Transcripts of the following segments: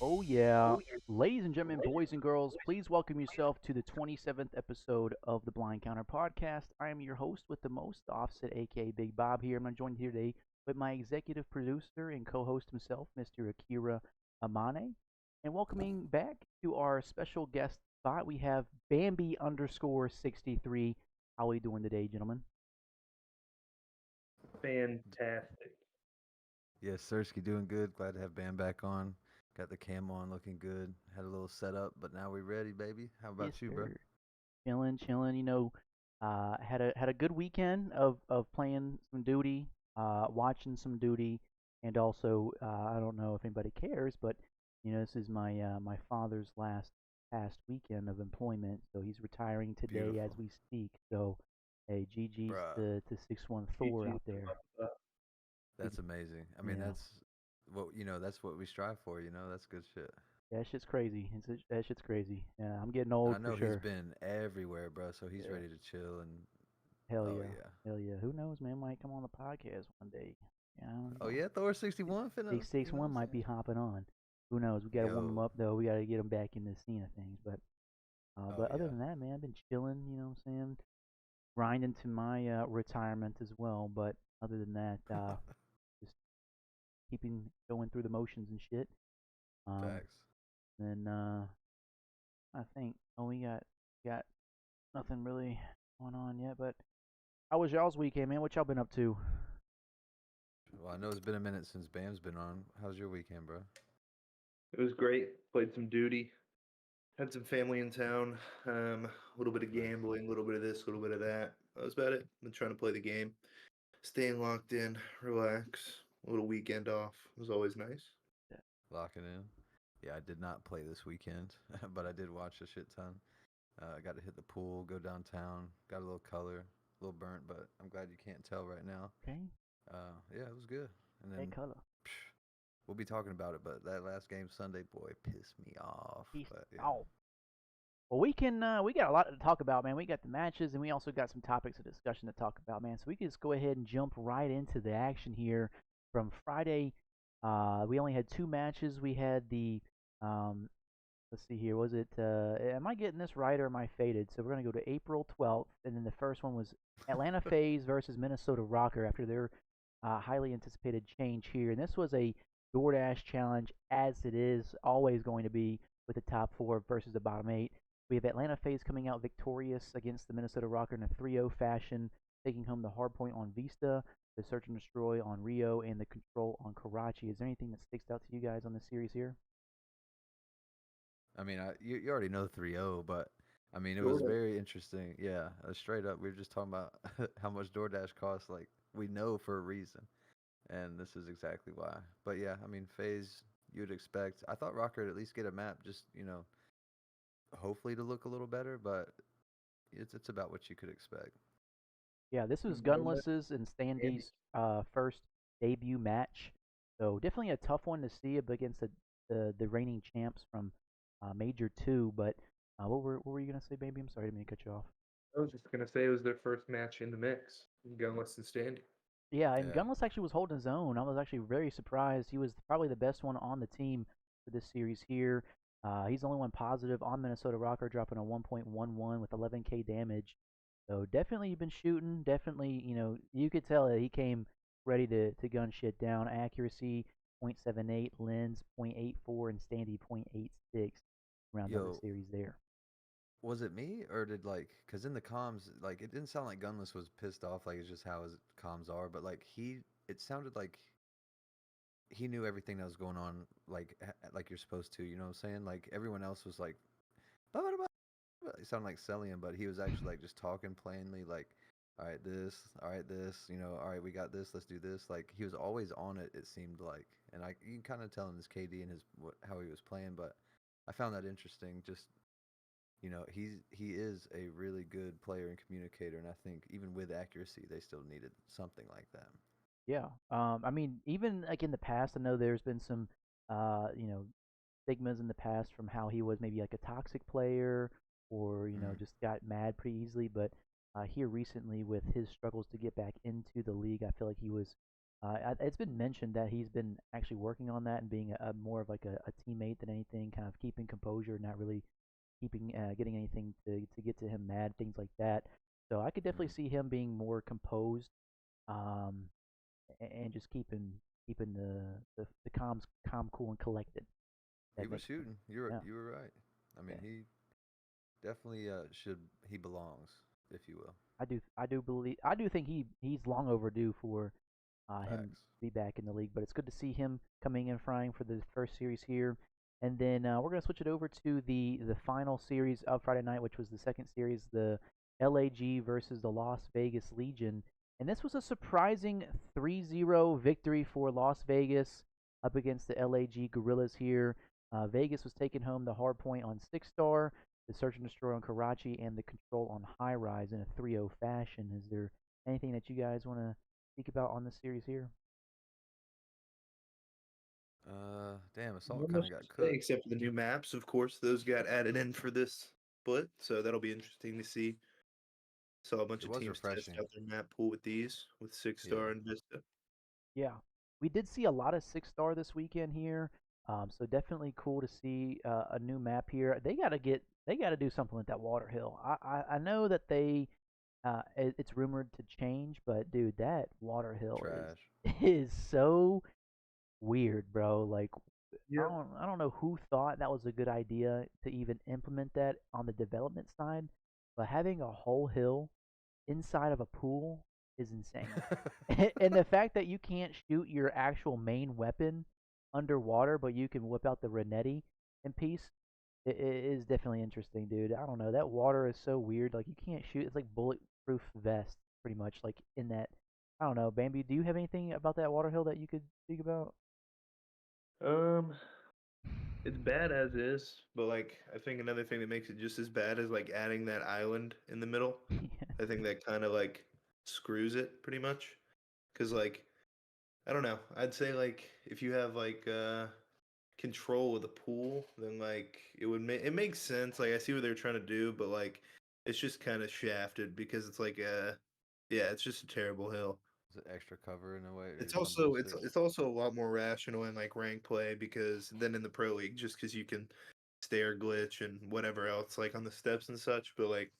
Oh, yeah. Ladies and gentlemen, boys and girls, please welcome yourself to the 27th episode of the Blind Counter Podcast. I am your host with the most, Offset, aka Big Bob here. I'm joined here today with my executive producer and co host himself, Mr. AKIIRA AMANE. And welcoming back to our special guest spot, we have Bambi underscore 63. How are we doing today, gentlemen? Fantastic. Yes, Sirski doing good. Glad to have Bam back on. Got the cam on, looking good. Had a little setup, but now we ready, baby. How Yes, about you, bro? sir. Chilling, chilling. Had a good weekend of playing some duty, watching some duty, and also I don't know if anybody cares, but this is my father's last past weekend of employment, so he's retiring today as Beautiful, we speak. So, hey, GG's bruh. to 6-1 Thor GG. out there. That's amazing. I mean, Yeah, that's what we strive for. That's good shit. that shit's crazy. That shit's crazy. Yeah, I'm getting And I old for know he's sure. been everywhere, bro. So he's Yeah. ready to chill. And Hell oh yeah. yeah, Hell yeah. Who knows, man? Might come on the podcast one day. Yeah, I don't oh know. yeah, Thor 61 Big finna. Six One might be hopping on. Who knows? We gotta warm him Yo, up though. We gotta get him back in the scene of things. oh But other yeah, than that, man, I've been chilling. You know what I'm saying? Grinding to my retirement as well. But other than that, just keeping going through the motions and shit. Um, facts. then I think we got nothing really going on yet. But how was y'all's weekend, man? What y'all been up to? Well, I know it's been a minute since Bam's been on. How's your weekend, bro? It was great. Played some duty. Had some family in town. A little bit of Nice. gambling, a little bit of this, a little bit of that. That was about it. Been trying to play the game. Staying locked in, relax. A little weekend off was always nice. Yeah. Locking in. Yeah, I did not play this weekend, but I did watch a shit ton. I got to hit the pool, go downtown, got a little color, a little burnt, but I'm glad you can't tell right now. Okay. Yeah, it was good. And That then color. psh, we'll be talking about it, but that last game Sunday, boy, pissed me off. Peace But yeah, out. Well, we got a lot to talk about, man. We got the matches, and we also got some topics of discussion to talk about, man. So we can just go ahead and jump right into the action here from Friday. We only had two matches. We had the um, let's see here. Was it? Am I getting this right or am I faded? So we're gonna go to April 12th, and then the first one was Atlanta FaZe versus Minnesota Rocker after their highly anticipated change here. And this was a DoorDash challenge, as it is always going to be with the top four versus the bottom eight. We have Atlanta FaZe coming out victorious against the Minnesota Rocker in a 3-0 fashion, taking home the hard point on Vista, the search and destroy on Rio, and the control on Karachi. Is there anything that sticks out to you guys on this series here? I mean, you already know 3-0, but I mean, it was Jordan. very interesting. Yeah, straight up, we were just talking about how much DoorDash costs. Like, we know for a reason. And this is exactly why. But yeah, I mean, Phase you'd expect. I thought Rocker would at least get a map, just hopefully to look a little better. But it's about what you could expect. Yeah, this was Moment, Gunless's and Andy. Standy's first debut match, so definitely a tough one to see up against the reigning champs from Major Two. But what were you gonna say, baby? I'm sorry, I didn't mean to cut you off. I was just gonna say it was their first match in the mix. Gunless and Standing. Yeah, and Yeah, Gunless actually was holding his own. I was actually very surprised. He was probably the best one on the team for this series here. He's the only one positive on Minnesota Rocker, dropping a 1.11 with 11k damage. So definitely been shooting. Definitely, you could tell that he came ready to gun shit down. Accuracy 0.78, lens 0.84, and standy 0.86. Round out the yo, series there. was it me or did cause in the comms it didn't sound like Gunless was pissed off like it's just how his comms are, but it sounded like he knew everything that was going on like you're supposed to. You know what I'm saying? Like everyone else was like, blah, blah, blah. It sounded like Cellium, but he was actually like just talking plainly, like, all right, this, all right, we got this, let's do this. Like he was always on it. It seemed like, and you can kind of tell in his KD and how he was playing. But I found that interesting. Just he is a really good player and communicator, and I think even with accuracy, they still needed something like that. Yeah. I mean, even like in the past, I know there's been some, stigmas in the past from how he was maybe like a toxic player or Mm. just got mad pretty easily. But here recently, with his struggles to get back into the league, I feel like he was It's been mentioned that he's been actually working on that and being a more of like a teammate than anything, kind of keeping composure, not really keeping getting anything to get to him mad, things like that. So I could definitely Mm. see him being more composed, um, and just keeping the comms calm, cool, and collected. He That was makes sense. shooting. You were Yeah, you were right. I mean, yeah. he definitely should. He belongs, if you will. I do think he's long overdue for him Facts. to be back in the league. But it's good to see him coming in frying for the first series here. And then we're gonna switch it over to the final series of Friday night, which was the second series, the LAG versus the Las Vegas Legion. And this was a surprising 3-0 victory for Las Vegas up against the LAG Gorillas here. Vegas was taking home the hard point on 6-star, the Search and Destroy on Karachi, and the Control on High Rise in a 3-0 fashion. Is there anything that you guys want to speak about on this series here? Damn, Not Assault kind much of got to say cooked. except for the new maps, of course. Those got added in for this split, so that'll be interesting to see. Saw a bunch It of was teams test refreshing. out their map pool with these, with Six Yeah. Star and Vista. Yeah, we did see a lot of 6-star this weekend here. So definitely cool to see a new map here. They gotta do something with that Water Hill. I know that it's rumored to change, but dude, that Water Hill is Trash. is so weird, bro. Like Yep. I don't know who thought that was a good idea to even implement that on the development side, but having a whole hill inside of a pool is insane. And the fact that you can't shoot your actual main weapon underwater, but you can whip out the Renetti in peace, it is definitely interesting, dude. I don't know. That water is so weird. Like you can't shoot. It's like bulletproof vest, pretty much. Like in that. I don't know, Bambi. Do you have anything about that water hill that you could speak about? Um, it's bad as is, but like I think another thing that makes it just as bad is like adding that island in the middle. Yeah. I think that kind of like screws it pretty much. Cause like I don't know. I'd say like if you have like control of the pool, then like it makes sense. Like I see what they're trying to do, but like it's just kind of shafted because it's like yeah, it's just a terrible hill. Is it extra cover in a way or It's some also boosters? it's also a lot more rational in like rank play because than in the pro league just because you can stair glitch and whatever else like on the steps and such. But like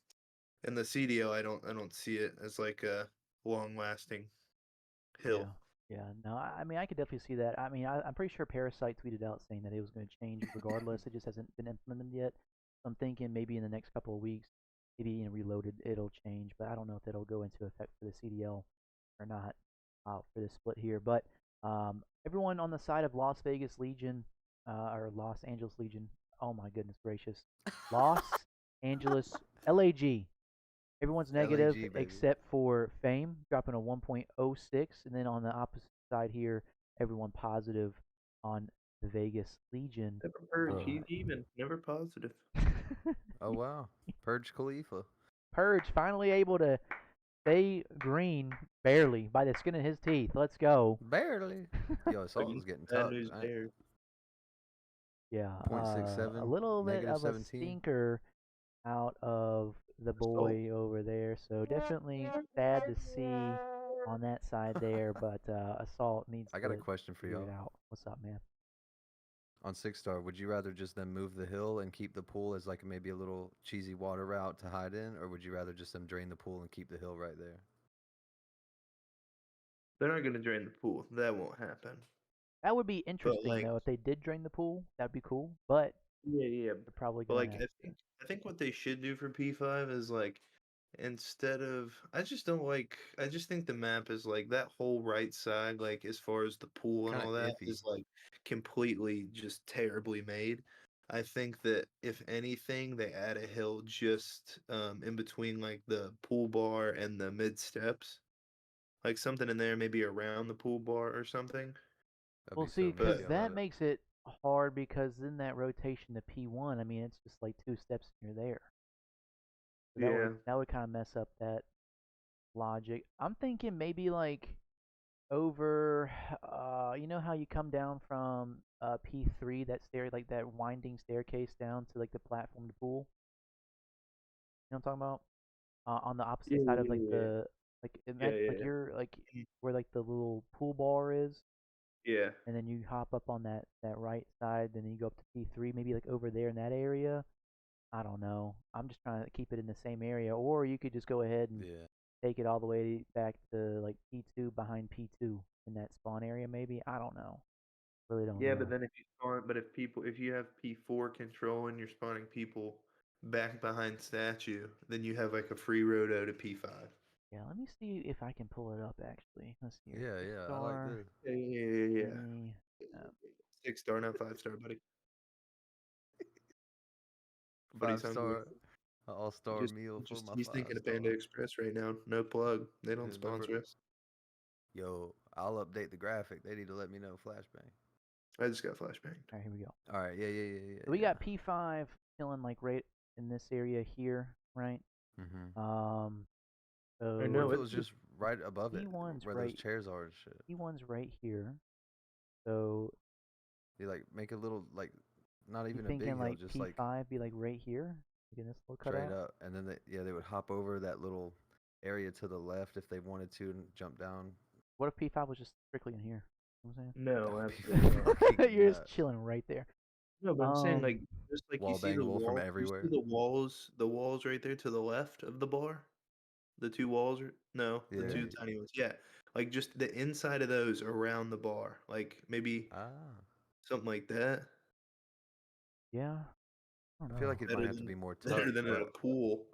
in the CDL, I don't see it as like a long lasting Yeah. hill. Yeah. No, I mean, I could definitely see that. I mean, I'm pretty sure Parasite tweeted out saying that it was going to change regardless. It just hasn't been implemented yet. So I'm thinking maybe in the next couple of weeks, maybe Reloaded, it'll change. But I don't know if it'll go into effect for the CDL or not for this split here. But everyone on the side of Las Vegas Legion or Los Angeles Legion, oh my goodness gracious, Los Angeles LAG. Everyone's negative LAG baby. except for Fame, dropping a 1.06. And then on the opposite side here, everyone positive on the Vegas Legion. Never purge. Uh, He's even. Never positive. Oh wow, Purge Khalifa. Purge finally able to stay green, barely, by the skin of his teeth. Let's go. Barely. Yo, Assault was Against getting bad tucked. news bears. Yeah, a 0.67, little bit negative of a 17. stinker out of the Assault. boy over there. So definitely sad to see on that side there, but Assault needs I got a to question for figure it y'all. out. What's up, man? On 6-star, would you rather just them move the hill and keep the pool as like maybe a little cheesy water route to hide in, or would you rather just them drain the pool and keep the hill right there? They're not gonna drain the pool. That won't happen. That would be But interesting like, though. If they did drain the pool, that'd be cool. But yeah, yeah. they're probably But gonna like, have to. I think what they should do for P5 is like, instead of, I just don't like. I just think the map is like that whole right side, like as far as the pool and Kind of all that, iffy. is like completely just terribly made. I think that if anything, they add a hill just in between like the pool bar and the mid steps, like something in there, maybe around the pool bar or something. That'd Well, be see, so But because messy. I that love it. makes it hard because then that rotation to P1. I mean, it's just like two steps and you're there. So yeah, that would kind of mess up that logic. I'm thinking maybe like over, you know how you come down from P3, that stair, like that winding staircase down to like the platform to pool. You know what I'm talking about? On the opposite yeah, side of yeah, yeah. Like Yeah, imagine yeah, like yeah. you're like where like the little pool bar is, Yeah. and then you hop up on that right side, then you go up to P3, maybe like over there in that area. I don't know. I'm just trying to keep it in the same area, or you could just go ahead and Yeah. take it all the way back to like P2 behind P2 in that spawn area. Maybe I don't know. Really don't Yeah, but know. then if you have P4 control and you're spawning people back behind statue, then you have like a free roto to P5. Yeah, let me see if I can pull it up actually. Let's see here. Yeah, Six yeah. I like star. this. Yeah, yeah, yeah, Let yeah. me. Uh, 6 star, not 5 star, buddy. Buddy's Five hungry. star, all-star meal for my He's five thinking of Panda star. Express right now. No plug. They don't Yeah, remember, sponsor us. yo, I'll update the graphic. They need to let me know flashbang. I just got flashbanged. all right, here we go. All right, yeah, yeah, yeah, yeah, So we yeah. got P5 chilling like right in this area here, right? Mm-hmm. Um, I What so if know it it. was just right above it, P1's where those right. chairs are and shit? P1's right here. So You like make a little like, not you even a thinking big hill, like just like P5 be like right here, like in this little straight cutout? up, and then they would hop over that little area to the left if they wanted to and jump down. What if P5 was just strictly in here? You know That No, would absolutely be not. what I'm saying? fucking You're just nuts. chilling right there. No, but I'm saying Um, like just like Wall bangable from you see everywhere. the walls right there to the left of the bar. The two walls are no, the Yeah. two tiny ones. Yeah, like just the inside of those around the bar, like maybe Ah. something like that. yeah, I don't I feel like know. it might Better have to than be more better tucked, than at a pool.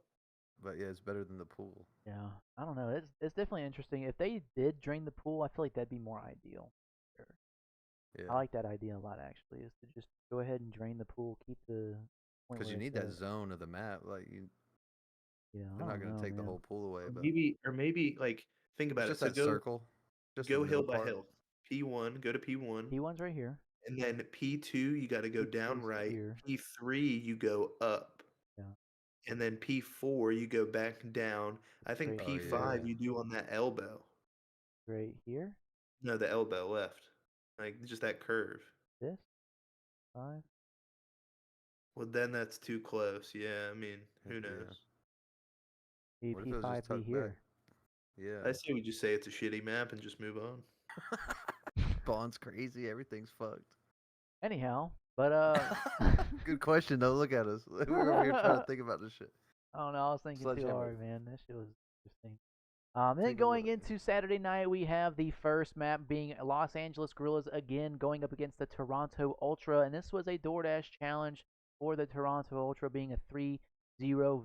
but yeah, it's better than the pool. Yeah, I don't know. It's definitely interesting. If they did drain the pool, I feel like that'd be more ideal. Sure. I Yeah, like that idea a lot actually. Is to just go ahead and drain the pool, keep the point because where you it's need that at. zone of the map. Like Yeah, I they're not don't gonna know, take the man. whole pool away, Or but maybe like think it's about it. just So that circle, just the go hill middle by part. hill. P1, go to P1, P1's right here. and then P2 you got to go down P2's right. here. P3 you go up. Yeah, And then P4 you go back down. I think right Oh P5 yeah. here. you do on that elbow. Right here. No, the elbow left. Like just that curve. This 5. Well, then that's too close. Yeah, I mean, who Yeah. knows? Maybe What if it was just P5 be tucked back? here. Yeah. I say we just say it's a shitty map and just move on. Bond's crazy. Everything's fucked. Anyhow, but Good question though. Look at us. We were over here trying to I think about this shit. don't know. I was thinking too Sledgehammer. hard, man. That shit was interesting. Then Take a going look. into Saturday night, we have the first map being Los Angeles Gorillas again going up against the Toronto Ultra, and this was a DoorDash challenge for the Toronto Ultra, being a 3-0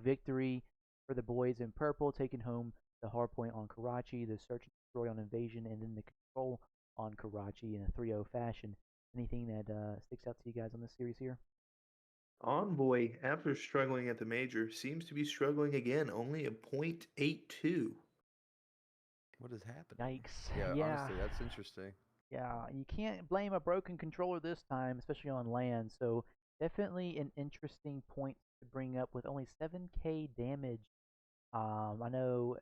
victory for the boys in purple, taking home the hardpoint on Karachi, the search and destroy on Invasion, and then the control on Karachi in a 3-0 fashion. Anything that sticks out to you guys on this series here? Envoy, after struggling at the major, seems to be struggling again. Only a .82. What is happening? Yikes. Yeah, Yeah. honestly, that's interesting. Yeah, you can't blame a broken controller this time, especially on land. So definitely an interesting point to bring up with only 7k damage. I know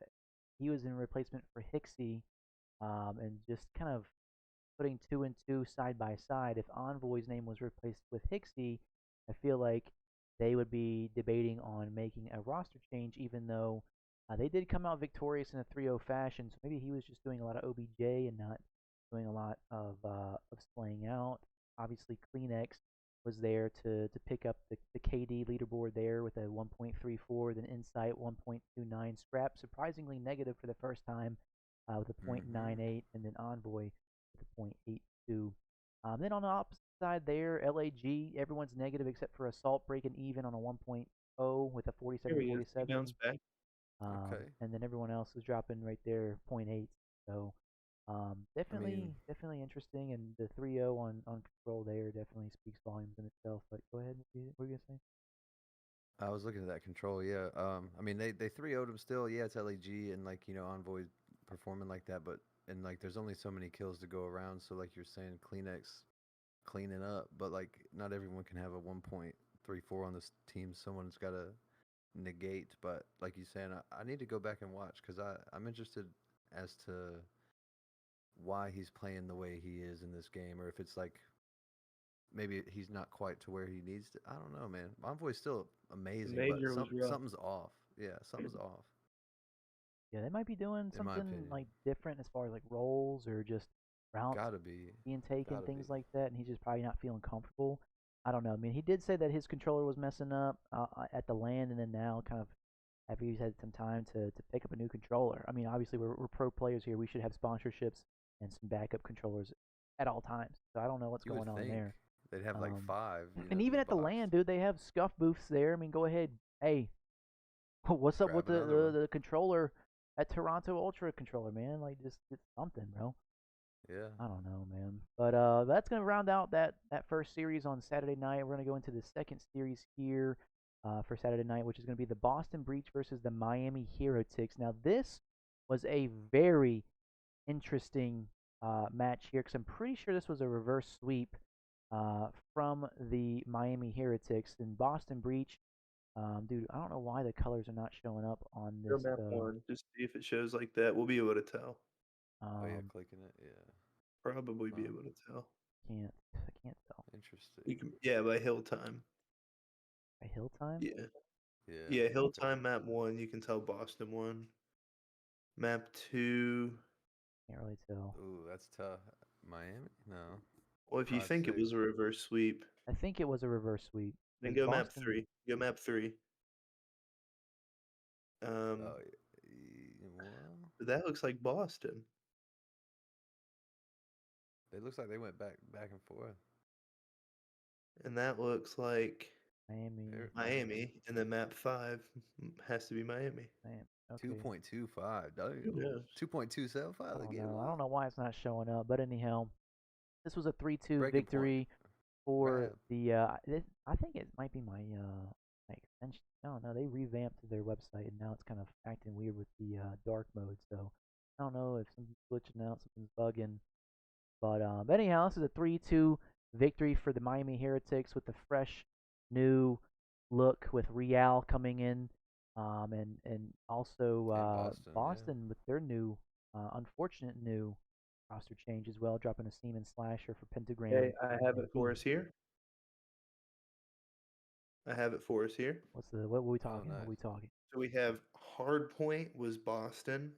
he was in replacement for Hixie, and just kind of putting two and two side by side. If Envoy's name was replaced with Hixie, I feel like they would be debating on making a roster change, even though they did come out victorious in a 3-0 fashion. So maybe he was just doing a lot of OBJ and not doing a lot of splaying out. Obviously, Kleenex was there to pick up the KD leaderboard there with a 1.34, then Insight 1.29, Scrap surprisingly negative for the first time with a Mm-hmm. 0.98, and then Envoy with a 0.82. Then on the opposite side there, LAG, everyone's negative except for Assault breaking even on a 1.0 with a Here he is. He 47.47. bounced back. Okay. And then everyone else is dropping right there, zero point 0.8. So I mean, definitely interesting. And the 3-0 on control there definitely speaks volumes in itself. But go ahead, what were you going to say? I was looking at that control. Yeah. I mean, they 3-0'd him still. Yeah, it's LAG and like Envoy performing like that, but and like there's only so many kills to go around. So like you're saying, Kleenex cleaning up, but like not everyone can have a 1.34 on this team. Someone's got to negate. But like you saying, I need to go back and watch because I'm interested as to why he's playing the way he is in this game, or if it's like maybe he's not quite to where he needs to. I don't know, man. Envoy's still The amazing, but major was rough. something's off. Yeah, something's off. Yeah, they might be doing in my something opinion. like different as far as like roles or just routes Gotta be, being taken, gotta things be. like that, and he's just probably not feeling comfortable. I don't know. I mean, he did say that his controller was messing up at the land, and then now kind of after he's had some time to pick up a new controller. I mean, obviously we're pro players here. We should have sponsorships and some backup controllers at all times. So I don't know what's You would going on think there. they'd have like Um, 5, and even just at the boxed. land, dude, they have scuff booths there. I mean, go ahead. Hey, what's up with Grab another one. the controller at Toronto Ultra controller, man? Like, just get something, bro. Yeah. I don't know, man. But that's gonna round out that first series on Saturday night. We're gonna go into the second series here for Saturday night, which is gonna be the Boston Breach versus the Miami Heretics. Now, this was a very interesting match here because I'm pretty sure this was a reverse sweep from the Miami Heretics and Boston Breach. Dude, I don't know why the colors are not showing up on Go this. map one. Just see if it shows like that. We'll be able to tell. Oh yeah, Um, clicking it. Yeah. Probably be Huh. able to tell. I can't tell. Interesting. You can, yeah, by hill time. By hill time, Yeah. Yeah. Yeah, hill time map one, you can tell Boston won. Map two. can't really tell. Ooh, that's tough. Miami? No. Well, if you Five think it six. was a reverse sweep, I think it was a reverse sweep then because go map Boston. three. Go map three. Oh, Um, well, but that looks like Boston, it looks like they went back and forth. and that looks like Miami, Miami. And then map five has to be Miami. Miami. Okay. 2.25. Who Damn. knows? 2.275. I They don't gave know. them I up. don't know why it's not showing up, but anyhow, this was a 3-2 Breaking point. victory for Grab. the. I think it might be my extension. No, no, they revamped their website and now it's kind of acting weird with the dark mode. So I don't know if something's glitching out, something's bugging. But anyhow, this is a 3-2 victory for the Miami Heretics with the fresh new look with Real coming in, and also And Boston, yeah. Boston with their new, unfortunate new roster change as well, dropping a Seaman Slasher for Pentagram Okay, I have and it for us Beans. here. I have it for us here. What were we Oh, talking? What are nice. we talking? So we have Hardpoint was Boston,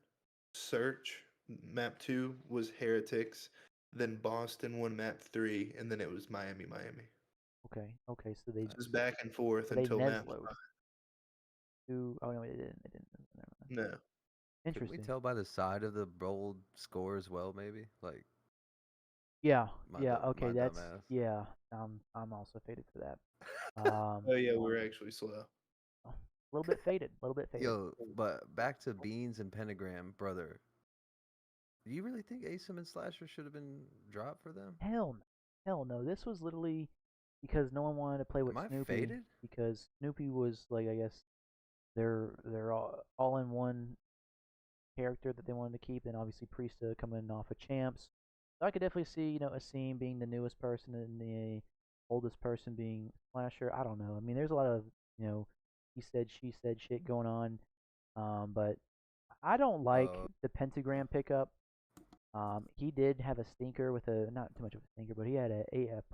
Search map two was Heretics, then Boston won map three, and then it was Miami, Miami. Okay, okay, so they Just Nice. back and forth so they until map Neslowed to. Oh no, they didn't. They didn't. Never mind. no. Couldn't we Interesting. tell by the side of the bold score as well, maybe? Like, Yeah, my, yeah. Okay, my that's dumbass. yeah. I'm also faded for that. Oh yeah, we're actually slow. A little bit faded. A little bit faded. Yo, but back to Beans and Pentagram, brother. Do you really think Asim and Slasher should have been dropped for them? Hell no. Hell no. This was literally because no one wanted to play Am with I Snoopy faded? because Snoopy was like I guess they're all in one character that they wanted to keep, and obviously Priesta coming off of champs. So I could definitely see Asim being the newest person and the oldest person being Slasher. I don't know. I mean, there's a lot of he said she said shit going on, but I don't like Uh, the pentagram pickup. He did have a stinker with a not too much of a stinker, but he had a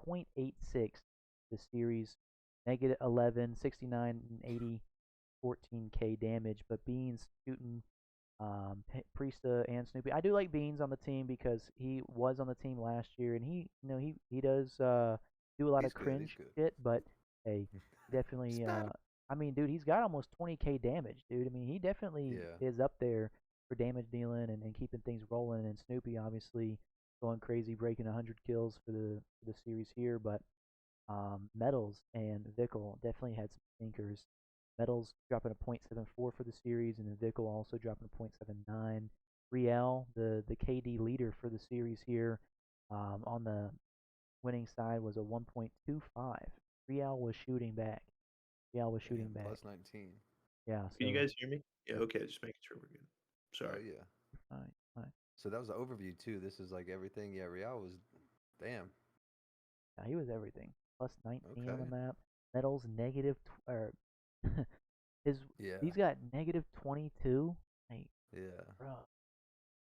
.86 this series, negative 11, 69, and 80, 14K damage. But Beans shooting Priesta and Snoopy. I do like Beans on the team because he was on the team last year, and he does do a lot of he's good. He's cringe good. shit. But hey, definitely. Spat. I mean, dude, he's got almost 20K damage, dude. I mean, he definitely Yeah. is up there for damage dealing and keeping things rolling. And Snoopy obviously going crazy, breaking 100 kills for the series here. But Metals and Vickle definitely had some stinkers. Metals dropping a .74 for the series, and then Vickle also dropping a .79. Riel, the KD leader for the series here, on the winning side was a 1.25. Riel was shooting back. Riel was shooting Damn. back. Plus 19. Yeah, Can you so guys hear me? Yeah, okay, just making sure we're good. Oh Sorry. yeah. fine, fine. So that was the overview too. This is like everything. Yeah, Real was. Damn. Yeah, he was everything. Plus 19 on the Okay. map. Metals negative, or his Yeah. he's got negative 22. Like, Yeah. bro,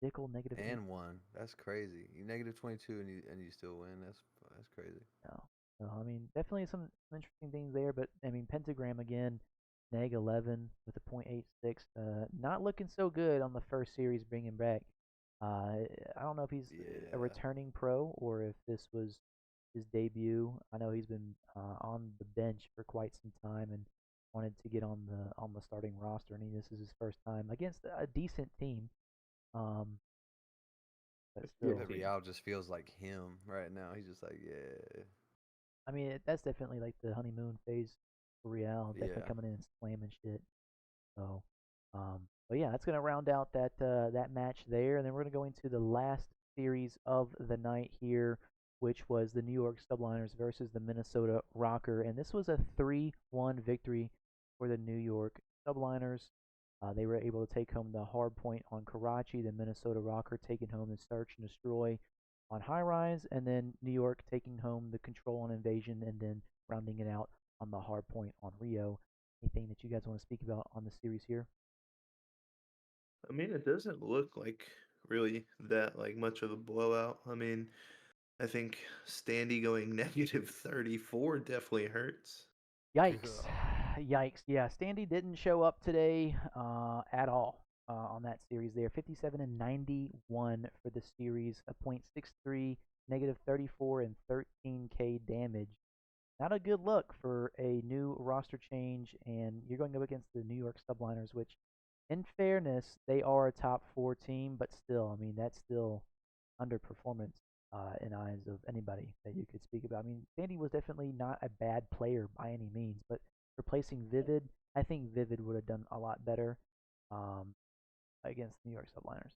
Vickle negative 8. And one. That's crazy. You negative 22 and you still win. That's crazy. No. No, I mean, definitely some interesting things there, but I mean, Pentagram again. neg 11 with a .86. Not looking so good on the first series bringing back. I don't know if he's a Yeah. returning pro or if this was his debut. I know he's been on the bench for quite some time and wanted to get on the starting roster, and this is his first time against a decent team. Um, but A I good still, bet team. Real just feels like him right now. He's just like, yeah, I mean, that's definitely like the honeymoon phase for Real. Definitely yeah. coming in and slamming shit. So, but yeah, that's gonna round out that match there, and then we're gonna go into the last series of the night here, which was the New York Subliners versus the Minnesota Rocker, and this was a 3-1 victory for the New York Subliners. They were able to take home the hard point on Karachi, the Minnesota Rocker taking home the search and destroy on High Rise, and then New York taking home the control on Invasion, and then rounding it out on the hard point on Rio. Anything that you guys want to speak about on the series here? I mean, it doesn't look like really that like much of a blowout. I mean, I think Standy going -34 definitely hurts. Yikes. Yikes. Yeah, Standy didn't show up today at all on that series there. 57 and 91 for the series, a .63, negative 34, and 13K damage. Not a good look for a new roster change, and you're going up against the New York Subliners, which, in fairness, they are a top four team, but still, I mean, that's still underperformance in eyes of anybody that you could speak about. I mean, Sandy was definitely not a bad player by any means, but replacing Vivid, I think Vivid would have done a lot better um, against the New York Subliners.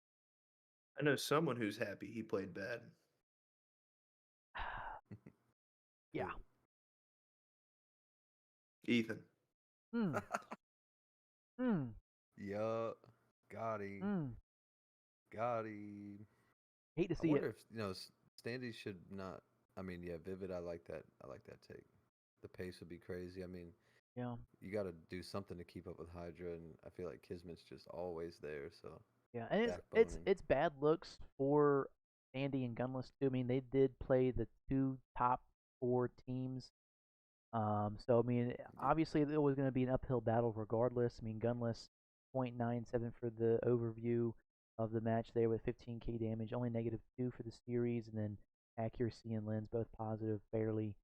I know someone who's happy he played bad. Yeah. Who? Ethan. Mm. Mm. Yup. Got him. Mm. Got him. Hate to I see it. wonder if Standy should not. I mean, yeah, Vivid. I like that. I like that take. The pace would be crazy. I mean, Yeah. you got to do something to keep up with Hydra, and I feel like Kismet's just always there. So Yeah, and backboning. it's bad looks for Andy and Gunless too. I mean, they did play the two top four teams. So I mean, obviously it was going to be an uphill battle regardless. I mean, Gunless .97 for the overview of the match there with 15K damage, only -2 for the series, and then accuracy and lens both positive barely.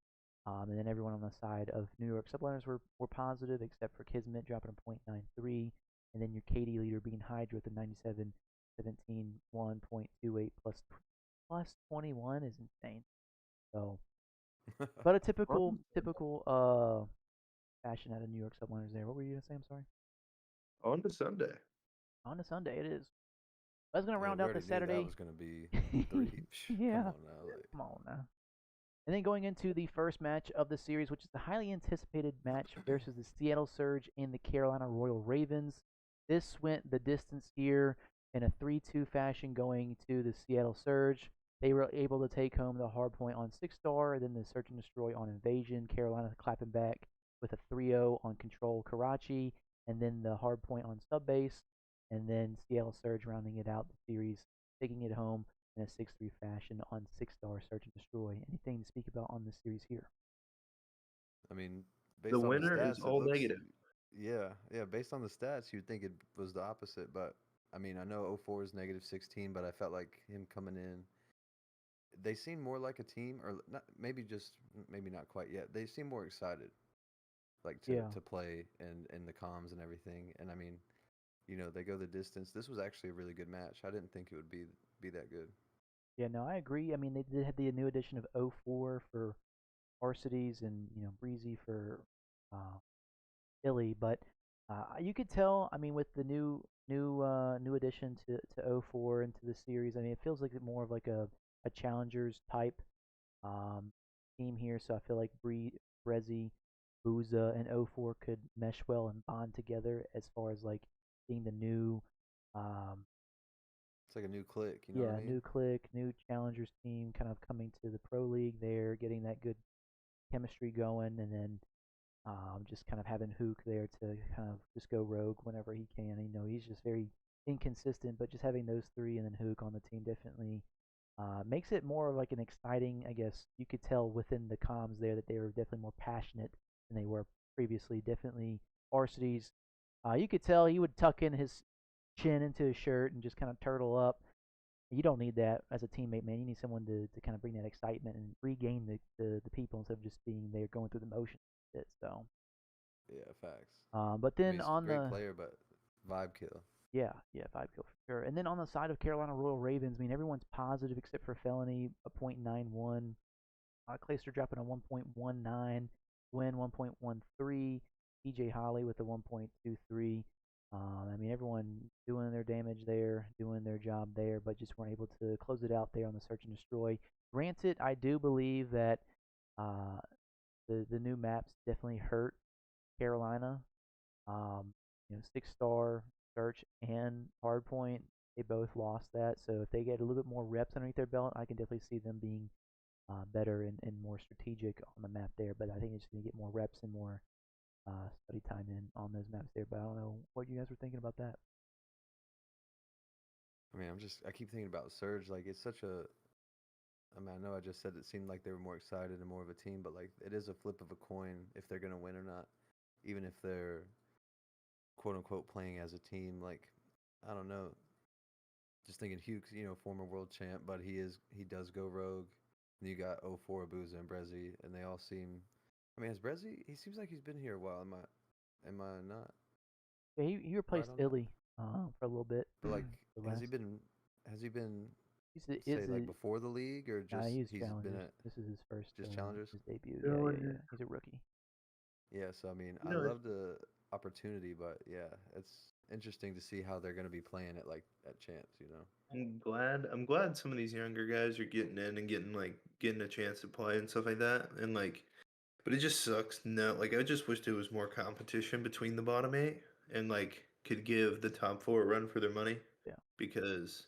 And then everyone on the side of New York Subliners were positive except for Kismet dropping a .93, and then your KD leader being Hydra with a 97, 17, 1.28 plus 21 is insane. So, but a typical fashion out of New York Subliners there. What were you gonna say? I'm sorry. On to Sunday. On a Sunday it is. That's gonna Yeah, round we out the already knew that Saturday. was gonna be three. Come Yeah, on now, like come on now. And then going into the first match of the series, which is the highly anticipated match versus the Seattle Surge and the Carolina Royal Ravens. This went the distance here in a 3-2 fashion going to the Seattle Surge. They were able to take home the hard point on 6-star, then the Search and Destroy on Invasion. Carolina clapping back with a 3-0 on Control Karachi, and then the hard point on Subbase, and then Seattle Surge rounding it out the series, taking it home in a 6-3 fashion on 6-star Search and Destroy. Anything to speak about on this series here? I mean, The based on the winner is stats, it all looks. negative. Yeah, yeah. Based on the stats, you'd think it was the opposite, but I mean, I know 04 is -16, but I felt like him coming in. They seem more like a team, or not. Maybe just maybe not quite yet. They seem more excited, like to Yeah. to play and the comms and everything. And I mean, they go the distance. This was actually a really good match. I didn't think it would be that good. Yeah, no, I agree. I mean, they did have the new edition of '04 for varsities and, Breezy for uh, Philly, but you could tell, I mean, with the new addition to '04 into the series, I mean, it feels like more of like a challengers type um, team here. So I feel like Brezzy, Booza, and '04 could mesh well and bond together as far as like being the new, um, It's like a new click. You know what I yeah, mean? new click, new challengers team, kind of coming to the pro league there, getting that good chemistry going, and then just kind of having Hook there to kind of just go rogue whenever he can. He's just very inconsistent, but just having those three and then Hook on the team definitely makes it more of like an exciting. I guess you could tell within the comms there that they were definitely more passionate than they were previously. Definitely varsities. You could tell he would tuck in his chin into his shirt and just kind of turtle up. You don't need that as a teammate, man. You need someone to kind of bring that excitement and regain the people instead of just being there going through the motions. So, Yeah, facts. but I mean, then he's a on great the player, but vibe kill. yeah, yeah, 5 kill for sure. And then on the side of Carolina Royal Ravens, I mean everyone's positive except for Felony, a .91. Clayster dropping a 1.19, Win 1.13, PJ Holly with a 1.23. I mean, everyone doing their damage there, doing their job there, but just weren't able to close it out there on the search and destroy. Granted, I do believe that uh, the new maps definitely hurt Carolina. Um, 6-star search and hardpoint, they both lost that. So if they get a little bit more reps underneath their belt, I can definitely see them being better and more strategic on the map there. But I think it's going to get more reps and more study time in on those maps there. But I don't know what you guys were thinking about that. I mean, I keep thinking about Surge. Like, it's such a. I mean, I know I just said it seemed like they were more excited and more of a team, but like, it is a flip of a coin if they're gonna win or not. Even if they're quote unquote playing as a team, like, I don't know. Just thinking Hughes, former world champ, but he does go rogue. And you got 04 Abuza and Brezzy, and they all seem. I mean, has Brezzy? He seems like he's been here a while. Am I not Yeah, he right replaced on that? Illy for a little bit. But like, The has he last been? Has he been? is Say like a before the league, or nah, just he's he's been challengers. at This is his first just challengers? his debut. Yeah, yeah, yeah. Challenger. He's a rookie. Yeah. So I mean, You I know, love the opportunity, but yeah, it's interesting to see how they're gonna be playing it like at champs. I'm glad some of these younger guys are getting in and getting a chance to play and stuff like that. And but it just sucks. No, I just wish there was more competition between the bottom eight and could give the top four a run for their money Yeah. because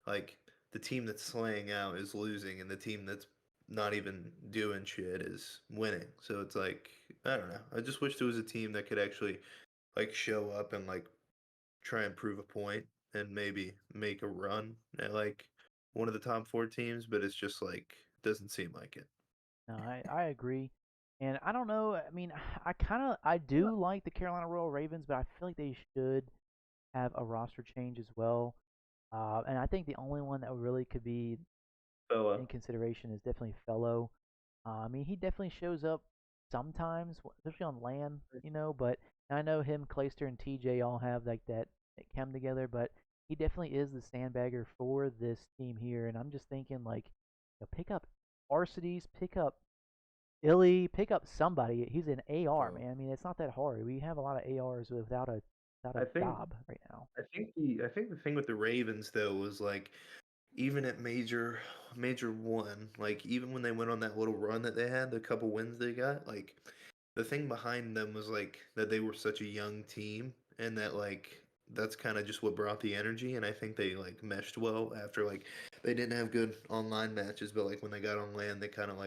like the team that's slaying out is losing and the team that's not even doing shit is winning. So it's I don't know. I just wish there was a team that could actually show up and try and prove a point and maybe make a run at one of the top four teams, but it's just doesn't seem like it. No, I agree. And I don't know. I mean, I do like the Carolina Royal Ravens, but I feel like they should have a roster change as well. And I think the only one that really could be Fella. in consideration is definitely Fellow. I mean, he definitely shows up sometimes, especially on land, But I know him, Clayster, and TJ all have like that chem together. But he definitely is the sandbagger for this team here. And I'm just thinking pick up Arcides, pick up Illy, pick up somebody. He's an AR, Bro, man. I mean, it's not that hard. We have a lot of ARs without a I think job right now. I think the thing with the Ravens though was even at major one, even when they went on that little run that they had, the couple wins they got, the thing behind them was that they were such a young team and that that's kind of just what brought the energy and I think they meshed well after they didn't have good online matches but when they got on land they kind of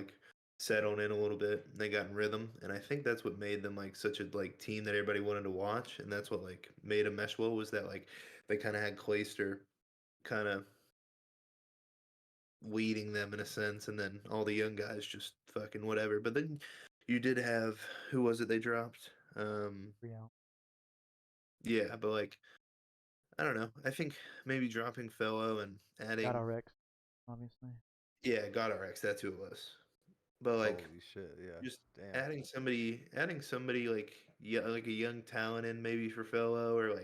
settled in a little bit and they got in rhythm and I think that's what made them such a team that everybody wanted to watch and that's what made them mesh well was that they kind of had Clayster kind of leading them in a sense, and then all the young guys just fucking whatever. But then you did have who was it they dropped? Real. Yeah, but I don't know. I think maybe dropping Fellow and Got adding our Rex, obviously. yeah, God RX, that's who it was. But holy shit, yeah, just damn. adding somebody yeah, like a young talent in maybe for Fellow or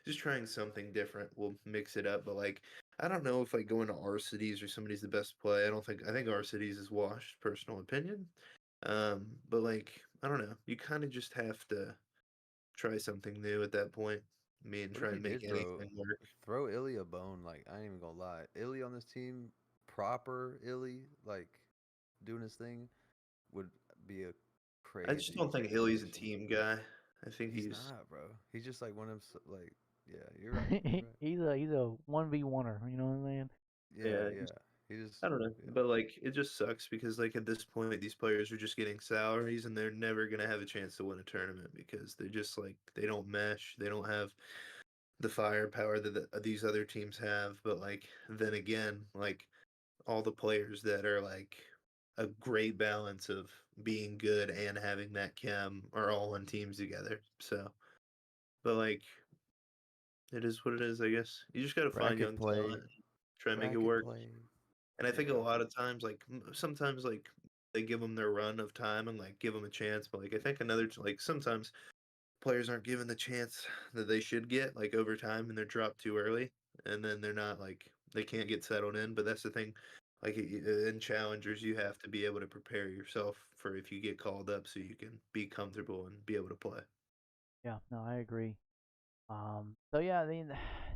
just trying something different will mix it up. But I don't know if going to Arcides or somebody's the best play. I think Arcides is washed, personal opinion. But I don't know. You kind of just have to try something new at that point. I mean, What if try you and make did anything work. throw Illy a bone? Like, I ain't even gonna lie, Illy on this team, proper Illy, like doing his thing, would be a I just crazy don't think Illy's a addition. team guy. I think He's he's not, bro. He's just like one of like, yeah, you're right, you're right. He's a 1v1er, you know what I'm saying? Yeah, yeah. yeah. He just, I don't know, yeah. but it just sucks because at this point these players are just getting salaries and they're never gonna have a chance to win a tournament because they're just they don't mesh, they don't have the firepower that these other teams have. But then again, all the players that are a great balance of being good and having that chem are all on teams together. So But like, it is what it is, I guess. You just gotta find Bracket young play. talent, try and make it Bracket work. play. And I think a Yeah. lot of times, like sometimes, like they give them their run of time and like give them a chance. But like I think like sometimes players aren't given the chance that they should get like over time, and they're dropped too early, and then they're not like they can't get settled in. But that's the thing. Like in challengers, you have to be able to prepare yourself for if you get called up, so you can be comfortable and be able to play. Yeah, no, I agree. So yeah, I mean,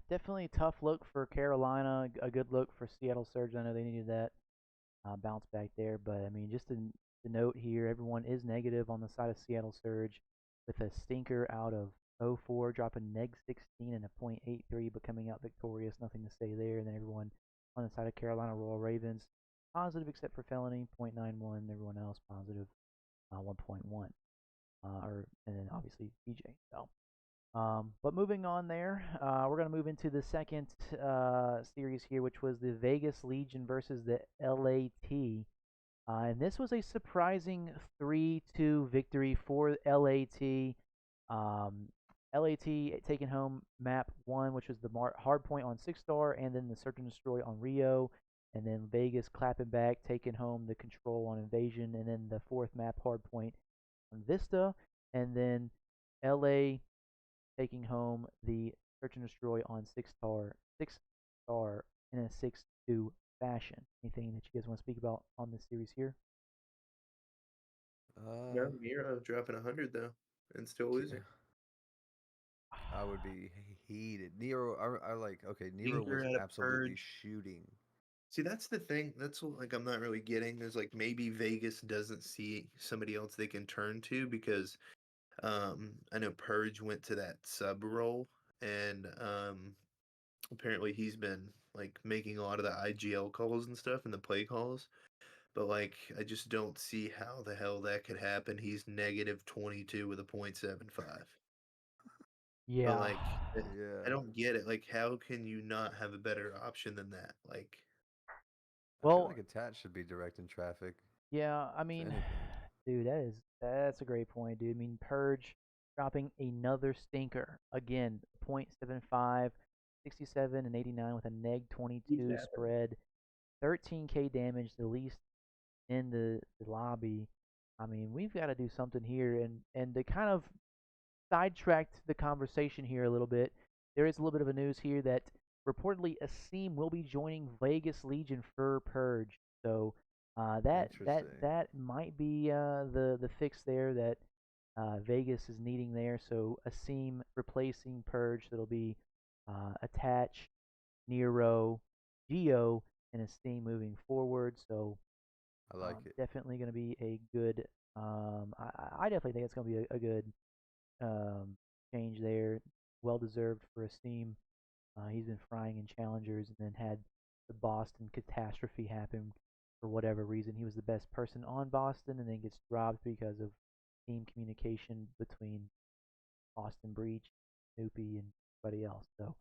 definitely a tough look for Carolina. A good look for Seattle Surge. I know they needed that bounce back there, but I mean, just to note here, everyone is negative on the side of Seattle Surge, with a stinker out of 0-4, dropping neg 16 and a .83, but coming out victorious. Nothing to say there. And then everyone on the side of Carolina Royal Ravens positive except for Felony .91. Everyone else positive 1.1. Or and then obviously PJ. So. But moving on there, we're going to move into the second series here, which was the Vegas Legion versus the LAT. And this was a surprising 3-2 victory for LAT. Um, LAT taking home map 1, which was the hard point on 6-star, and then the Search and Destroy on Rio. And then Vegas clapping back, taking home the control on Invasion, and then the fourth map hard point on Vista. And then LA taking home the Search and Destroy on 6-star in a 6-2 fashion. Anything that you guys want to speak about on this series here? No, Miro dropping 100 though, and still Yeah. losing. I would be heated. Nero, I like. Okay, Nero Stinker was at a absolutely purge. shooting. See, that's the thing. That's what like I'm not really getting. Is like maybe Vegas doesn't see somebody else they can turn to because I know Purge went to that sub role and apparently he's been like making a lot of the IGL calls and stuff and the play calls. But like I just don't see how the hell that could happen. He's negative 22 with a .75. But Yeah. like I Yeah. don't get it. Like how can you not have a better option than that? Like I feel Well, like Attach should be directing traffic, yeah, I if mean, anything. dude, that's a great point, dude. I mean, Purge dropping another stinker again, .75, 67 and 89 with a neg keeps 22 happening. spread, 13k damage, the least in the lobby. I mean, we've got to do something here, and to kind of sidetracked the conversation here a little bit, there is a little bit of a news here that reportedly Asim will be joining Vegas Legion for Purge. So Interesting. that might be the fix there that Vegas is needing there. So Asim replacing Purge. That'll be Attach, Nero, Geo, and Asim moving forward. So I like it. definitely going to be a good. I definitely think it's going to be a good um, change there. Well deserved for Esteem. He's been frying in challengers and then had the Boston catastrophe happen for whatever reason. He was the best person on Boston and then gets dropped because of team communication between Austin Breach, Snoopy, and everybody else. So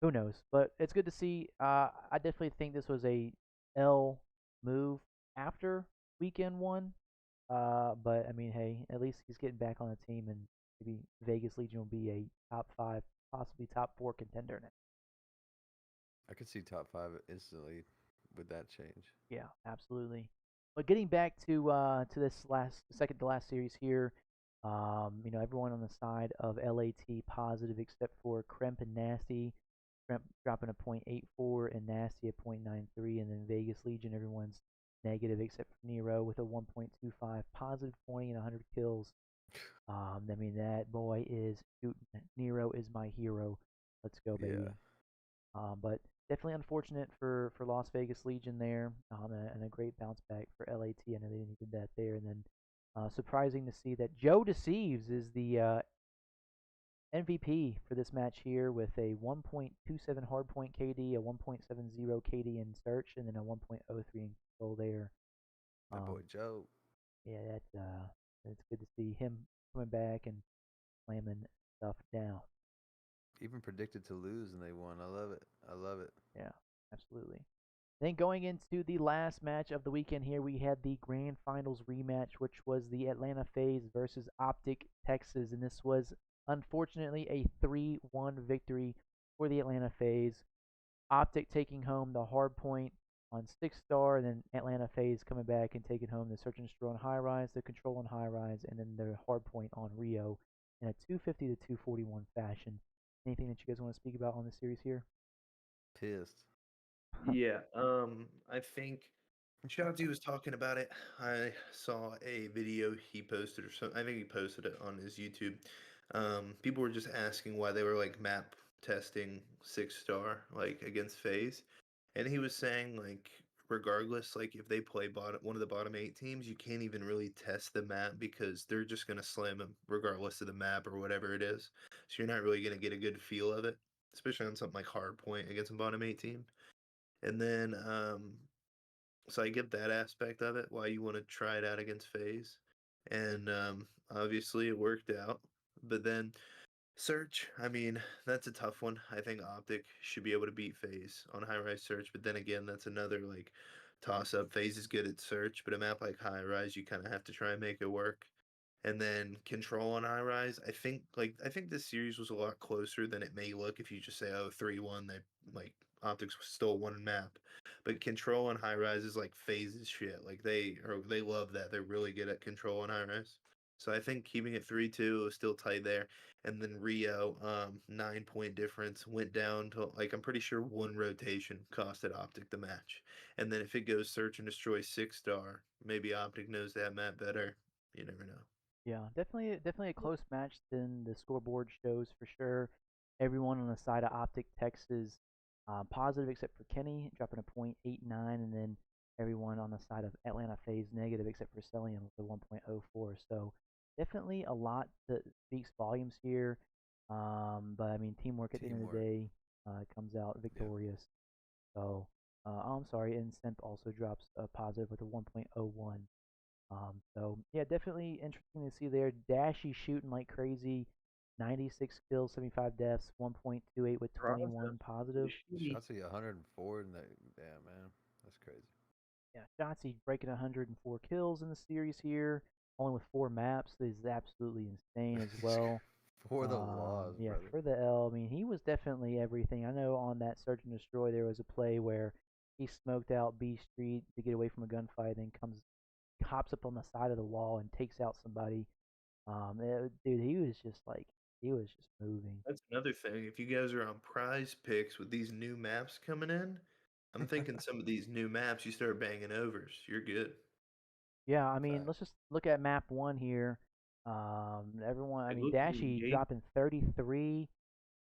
who knows? But it's good to see. I definitely think this was a L move after weekend one. But I mean, hey, at least he's getting back on the team, and maybe Vegas Legion will be a top 5, possibly top 4 contender next. I could see top five instantly with that change. Yeah, absolutely. But getting back to this second to last series here, everyone on the side of LAT positive except for Kremp and Nasty. Kremp dropping a .84 and Nasty a .93, and then Vegas Legion everyone's negative except for Nero with a 1.25, positive 20 and 100 kills. I mean that boy is shooting. Nero is my hero. Let's go, Yeah. baby. But definitely unfortunate for Las Vegas Legion there, and a great bounce back for LAT. I know they needed that there, and then surprising to see that Joe Deceives is the MVP for this match here with a 1.27 hardpoint KD, a 1.70 KD in search, and then a 1.03 in control there. My boy Um, Joe. yeah, that's good to see him coming back and slamming stuff down. Even predicted to lose and they won. I love it. I love it. Yeah, absolutely. Then going into the last match of the weekend here, we had the grand finals rematch, which was the Atlanta FaZe versus Optic Texas, and this was Unfortunately, a 3-1 victory for the Atlanta FaZe. Optic taking home the hard point on 6-star, and then Atlanta FaZe coming back and taking home the Search and Destroy on High Rise, the Control on High Rise, and then the hard point on Rio in a 250 to 241 fashion. Anything that you guys want to speak about on the series here? Pissed. Yeah, I think Shotzi was talking about it. I saw a video he posted or something. I think he posted it on his YouTube. People were just asking why they were like map testing 6-star like against FaZe, and he was saying like regardless, like if they play one of the bottom 8 teams, you can't even really test the map because they're just gonna slam them regardless of the map or whatever it is. So you're not really gonna get a good feel of it, especially on something like Hardpoint against a bottom 8 team. And then so I get that aspect of it, why you want to try it out against FaZe. And obviously it worked out. But then Search, I mean, that's a tough one. I think Optic should be able to beat FaZe on High Rise Search, but then again, that's another like toss up. FaZe is good at Search, but a map like High Rise, you kind of have to try and make it work. And then Control on High Rise, I think this series was a lot closer than it may look if you just say, oh, 3-1, they like Optics still one map. But Control on High Rise is like phases shit. Like they love that. They're really good at Control on High Rise. So I think keeping it 3-2 was still tight there. And then Rio, 9 point difference, went down to like I'm pretty sure one rotation costed Optic the match. And then if it goes Search and Destroy 6-star, maybe Optic knows that map better. You never know. Yeah, definitely a close match than the scoreboard shows for sure. Everyone on the side of Optic Tex is positive except for Kenny, dropping a .89, and then everyone on the side of Atlanta FaZe negative except for Cellium with a 1.04. So definitely a lot that speaks volumes here. But I mean, teamwork at the end of the Teamwork. day comes out Yep. victorious. So, I'm sorry, and Simp also drops a positive with a 1.01. So yeah, definitely interesting to see there. Dashy shooting like crazy, 96 kills, 75 deaths, 1.28 with Raza, 21 positive. she Shots at 104 and that. Damn, man, that's crazy. Yeah, Shotzzy breaking 104 kills in the series here, only with 4 maps. This is absolutely insane as well. For the laws, Yeah, brother. for the L, I mean, he was definitely everything. I know on that Search and Destroy there was a play where he smoked out B Street to get away from a gunfight, then hops up on the side of the wall and takes out somebody. Dude, he was just moving. That's another thing. If you guys are on prize picks with these new maps coming in, I'm thinking some of these new maps you start banging overs. You're good. Yeah, I mean, let's Facts. just look at map one here. I Like mean, look at the Dashy engagement. dropping 33,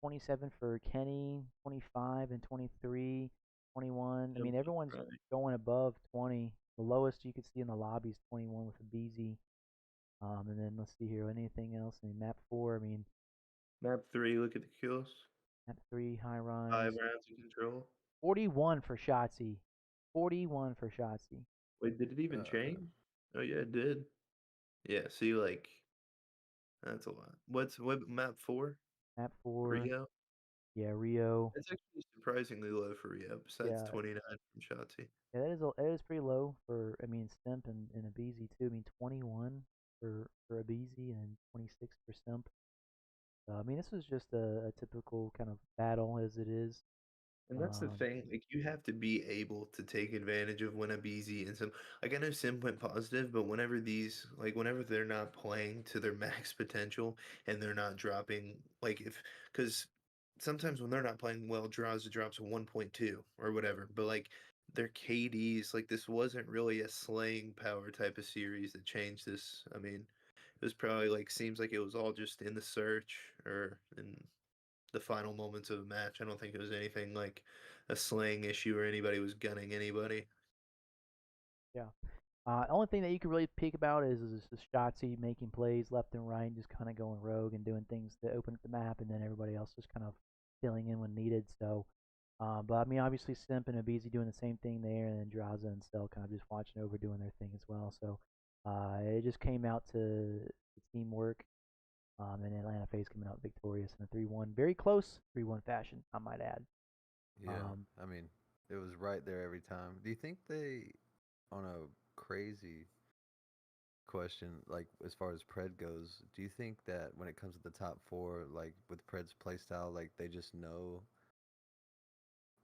27 for Kenny, 25 and 23, 21. I mean, everyone's Right. going above 20. The lowest you could see in the lobby is 21 with a BZ. And then let's see here, anything else? I mean, map four. I mean, Map 3, look at the kills. map three, high 5 rise. rounds of control. 41 for Shotzzy. 41 for Shotzzy. Wait, did it even Uh, change? Oh yeah, it did. Yeah, see like that's a lot. What map 4? Map four. Rio? Yeah, Rio. It's actually surprisingly low for Rio, besides Yeah, 29 from Shotzi. yeah, that is pretty low for I mean Stimp and a BZ too. I mean 21 for a BZ and 26 for Stimp. I mean this was just a typical kind of battle as it is. And that's the Um, thing, like you have to be able to take advantage of when a BZ and some like I know Sim went positive, but whenever they're not playing to their max potential and they're not dropping like if because sometimes when they're not playing well, drops a 1.2 or whatever, but like their KDs, like this wasn't really a slaying power type of series that changed this. I mean, it was probably like seems like it was all just in the search or in the final moments of a match. I don't think it was anything like a slaying issue or anybody was gunning anybody. yeah. Only thing that you can really peek about is the Shotzzy making plays left and right, just kind of going rogue and doing things to open up the map, and then everybody else just kind of filling in when needed. So, but I mean, obviously Simp and Abizi doing the same thing there, and then Draza and Cell kind of just watching over doing their thing as well. So, it just came out to the teamwork, and Atlanta FaZe coming out victorious in a 3-1, very close 3-1 fashion, I might add. yeah. Um, I mean, it was right there every time. Do you think they, on a crazy, question, like as far as Pred goes, do you think that when it comes to the top four, like with Pred's playstyle, like they just know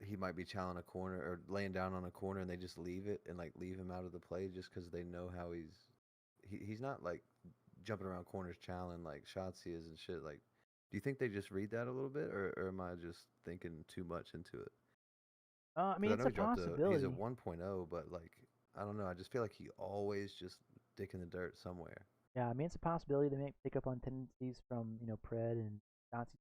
he might be challenging a corner or laying down on a corner and they just leave it and like leave him out of the play just because they know how he's not like jumping around corners challenging like shots he is and shit. Like, do you think they just read that a little bit, or am I just thinking too much into it? I Because mean, I it's know a he's a possibility. 1.0, but like I don't know. I just feel like he always just dick in the dirt somewhere. Yeah, I mean, it's a possibility they may pick up on tendencies from Pred, and Johnson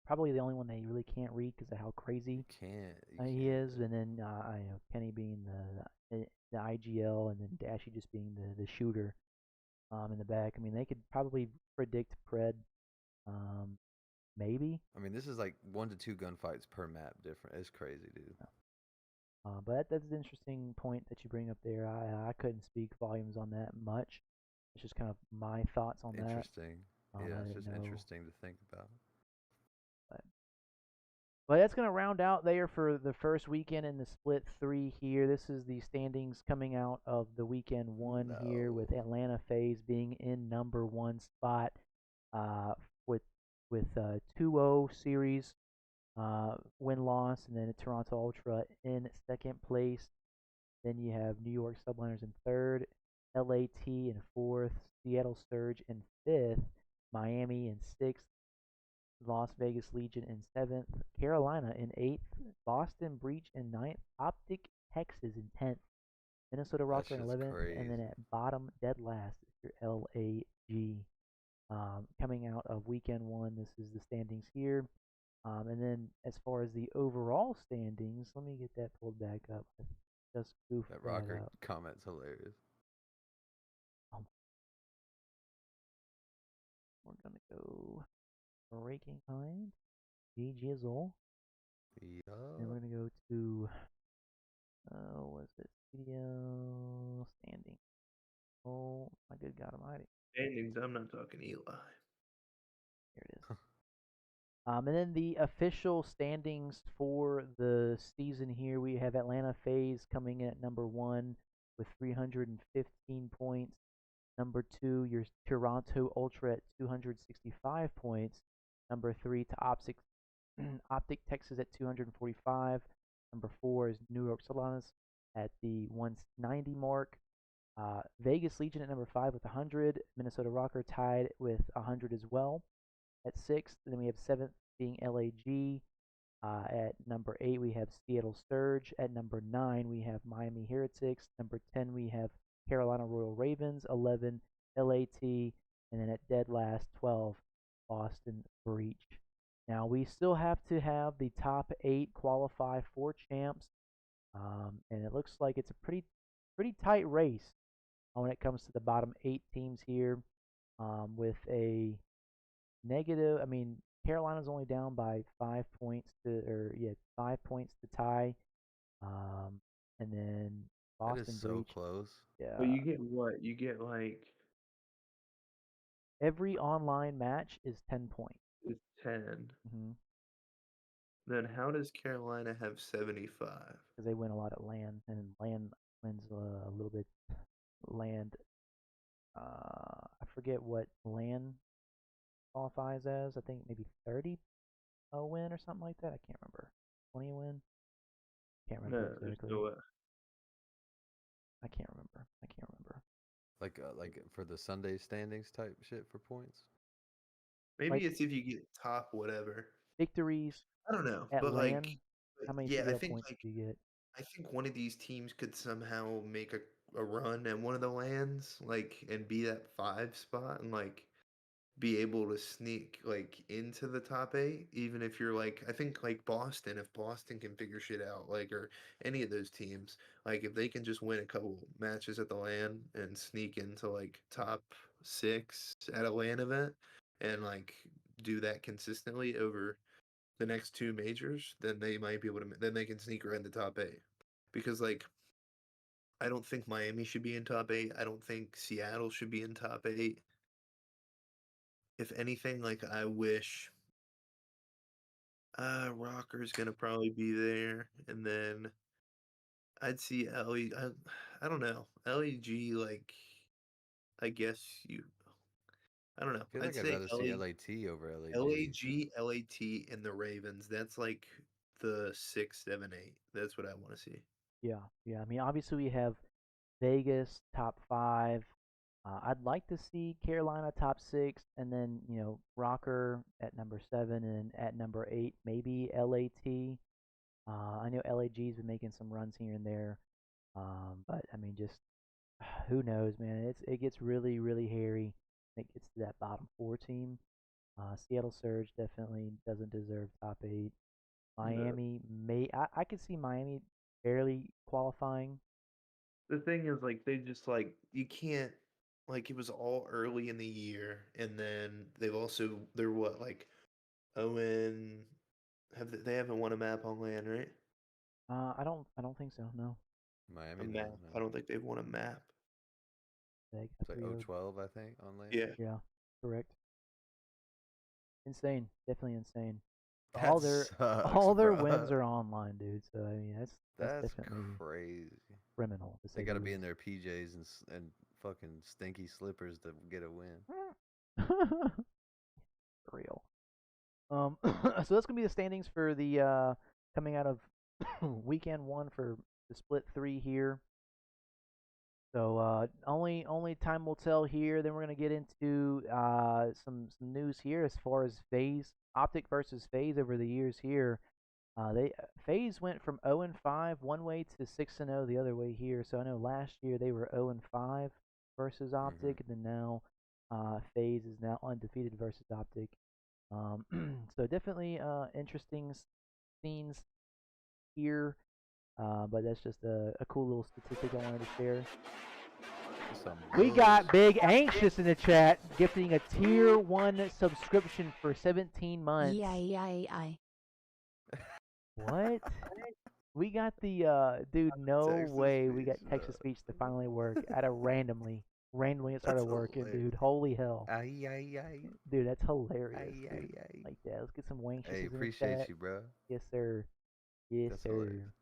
probably the only one they really can't read because of how crazy You he can't. is, and then Kenny being the IGL, and then Dashy just being the shooter in the back. I mean, they could probably predict Pred, um, maybe. I mean, this is like 1 to 2 gunfights per map different. It's crazy, dude. But that's an interesting point that you bring up there. I couldn't speak volumes on that much. It's just kind of my thoughts on that. Interesting. Yeah, I it's didn't just know, interesting to think about. but that's going to round out there for the first weekend in the split three here. This is the standings coming out of the weekend one here, with No. Atlanta FaZe being in number one spot uh, with 2-0 series win loss, and then Toronto Ultra in second place. Then you have New York Subliners in third, LAT in fourth, Seattle Surge in fifth, Miami in sixth, Las Vegas Legion in seventh, Carolina in eighth, Boston Breach in ninth, Optic Texas in 10th, Minnesota That Rocker in shit's 11th, and then crazy. at bottom, dead last, is your LAG. Coming out of weekend one, this is the standings here. And then as far as the overall standings, let me get that pulled back up. I just goofed That that rocker up. comment's hilarious. Um, we're gonna go Breaking Kind, G Jizzle, and Yeah. we're gonna go to was it studio standing? Oh my good God Almighty! Standings. I'm not talking Eli. Here it is. And then the official standings for the season here, we have Atlanta FaZe coming in at number one with 315 points. Number two, your Toronto Ultra at 265 points. Number three to Optic Texas at 245. Number four is New York Solanas at the 190 mark. Vegas Legion at number five with 100. Minnesota Rocker tied with 100 as well at sixth. Then we have seventh being LAG. At number 8, we have Seattle Surge. At number 9, we have Miami Heretics. Number 10, we have Carolina Royal Ravens. 11, LAT. And then at dead last, 12, Boston Breach. Now, we still have to have the top 8 qualify for champs. And it looks like it's a pretty tight race when it comes to the bottom 8 teams here, with a negative. I mean, Carolina's only down by 5 points or yeah, 5 points to tie. Um, and then That is Boston so Breach. close. But Yeah, you get what? You get like every online match is 10 points. it's 10. Mm-hmm. Then how does Carolina have 75? Because they win a lot at land, and land wins a little bit. Land. I forget what land qualifies as. I think maybe 30 a win or something like that. I can't remember. 20 a win. Can't remember No, there's exactly. no way. I can't remember. I can't remember. Like for the Sunday standings type shit for points. Maybe Like it's if you get top whatever. victories I don't know, at but like, LAN, how many yeah, CDL points do you get? I think one of these teams could somehow make a run at one of the lands, like, and be that 5 spot, and like be able to sneak like into the top 8, even if you're like, I think like Boston, if Boston can figure shit out, like, or any of those teams, like if they can just win a couple matches at the LAN and sneak into like top 6 at a LAN event and like do that consistently over the next 2 majors, then they might be able to, then they can sneak right in the top 8. Because like I don't think Miami should be in top 8. I don't think Seattle should be in top 8. If anything, like I wish Rocker's gonna probably be there, and then I'd see LE. I don't know. LEG, like I guess you. I don't know. I feel I'd like I'd say rather see LAT over LAG. LAG, LAT, and the Ravens. That's like the 6, 7, 8. That's what I want to see. Yeah, yeah. I mean, obviously we have Vegas top five. I'd like to see Carolina top six, and then Rocker at number seven, and at number eight maybe LAT. I know LAG's been making some runs here and there, but I mean, just who knows, man? It gets really really hairy. When it gets to that bottom four team. Seattle Surge definitely doesn't deserve top eight. No. Miami I could see Miami barely qualifying. The thing is, like, they just like you can't like it was all early in the year, and then they're what like Owen they haven't won a map on land, right? I don't think so. No, A Miami, no, map. no. I don't think they've won a map. they got It's like 3-0. 012, I think, on land. Yeah, Yeah, correct. Insane, definitely insane. That All their sucks, all their wins bro. are online, dude. So I mean, that's That's definitely crazy. criminal to They say got the to be in least. their PJs and fucking stinky slippers to get a win. For real. So that's gonna be the standings for the coming out of weekend one for the split three here. So only time will tell here. Then we're gonna get into some news here as far as Phase Optic versus Phase over the years here. They Phase went from 0-5 one way to 6-0 the other way here. So I know last year they were 0-5 versus Hmm. Optic, and then now Phase is now undefeated versus Optic. Um, so definitely interesting scenes here. But that's just a cool little statistic I wanted to share. Some We got bullshit. Big Anxious in the chat gifting a tier 1 subscription for 17 months. Yay. What? We got the dude, no way we got text to speech to finally work at a randomly it started That's working, hilarious. dude. Holy hell. Ay, ay, ay. Dude, that's hilarious, Ay, ay, dude. ay. Like that. Let's get some Hey, Anxiouses in the appreciate chat. you, bro. Yes, sir. Yes, That's sir. hilarious.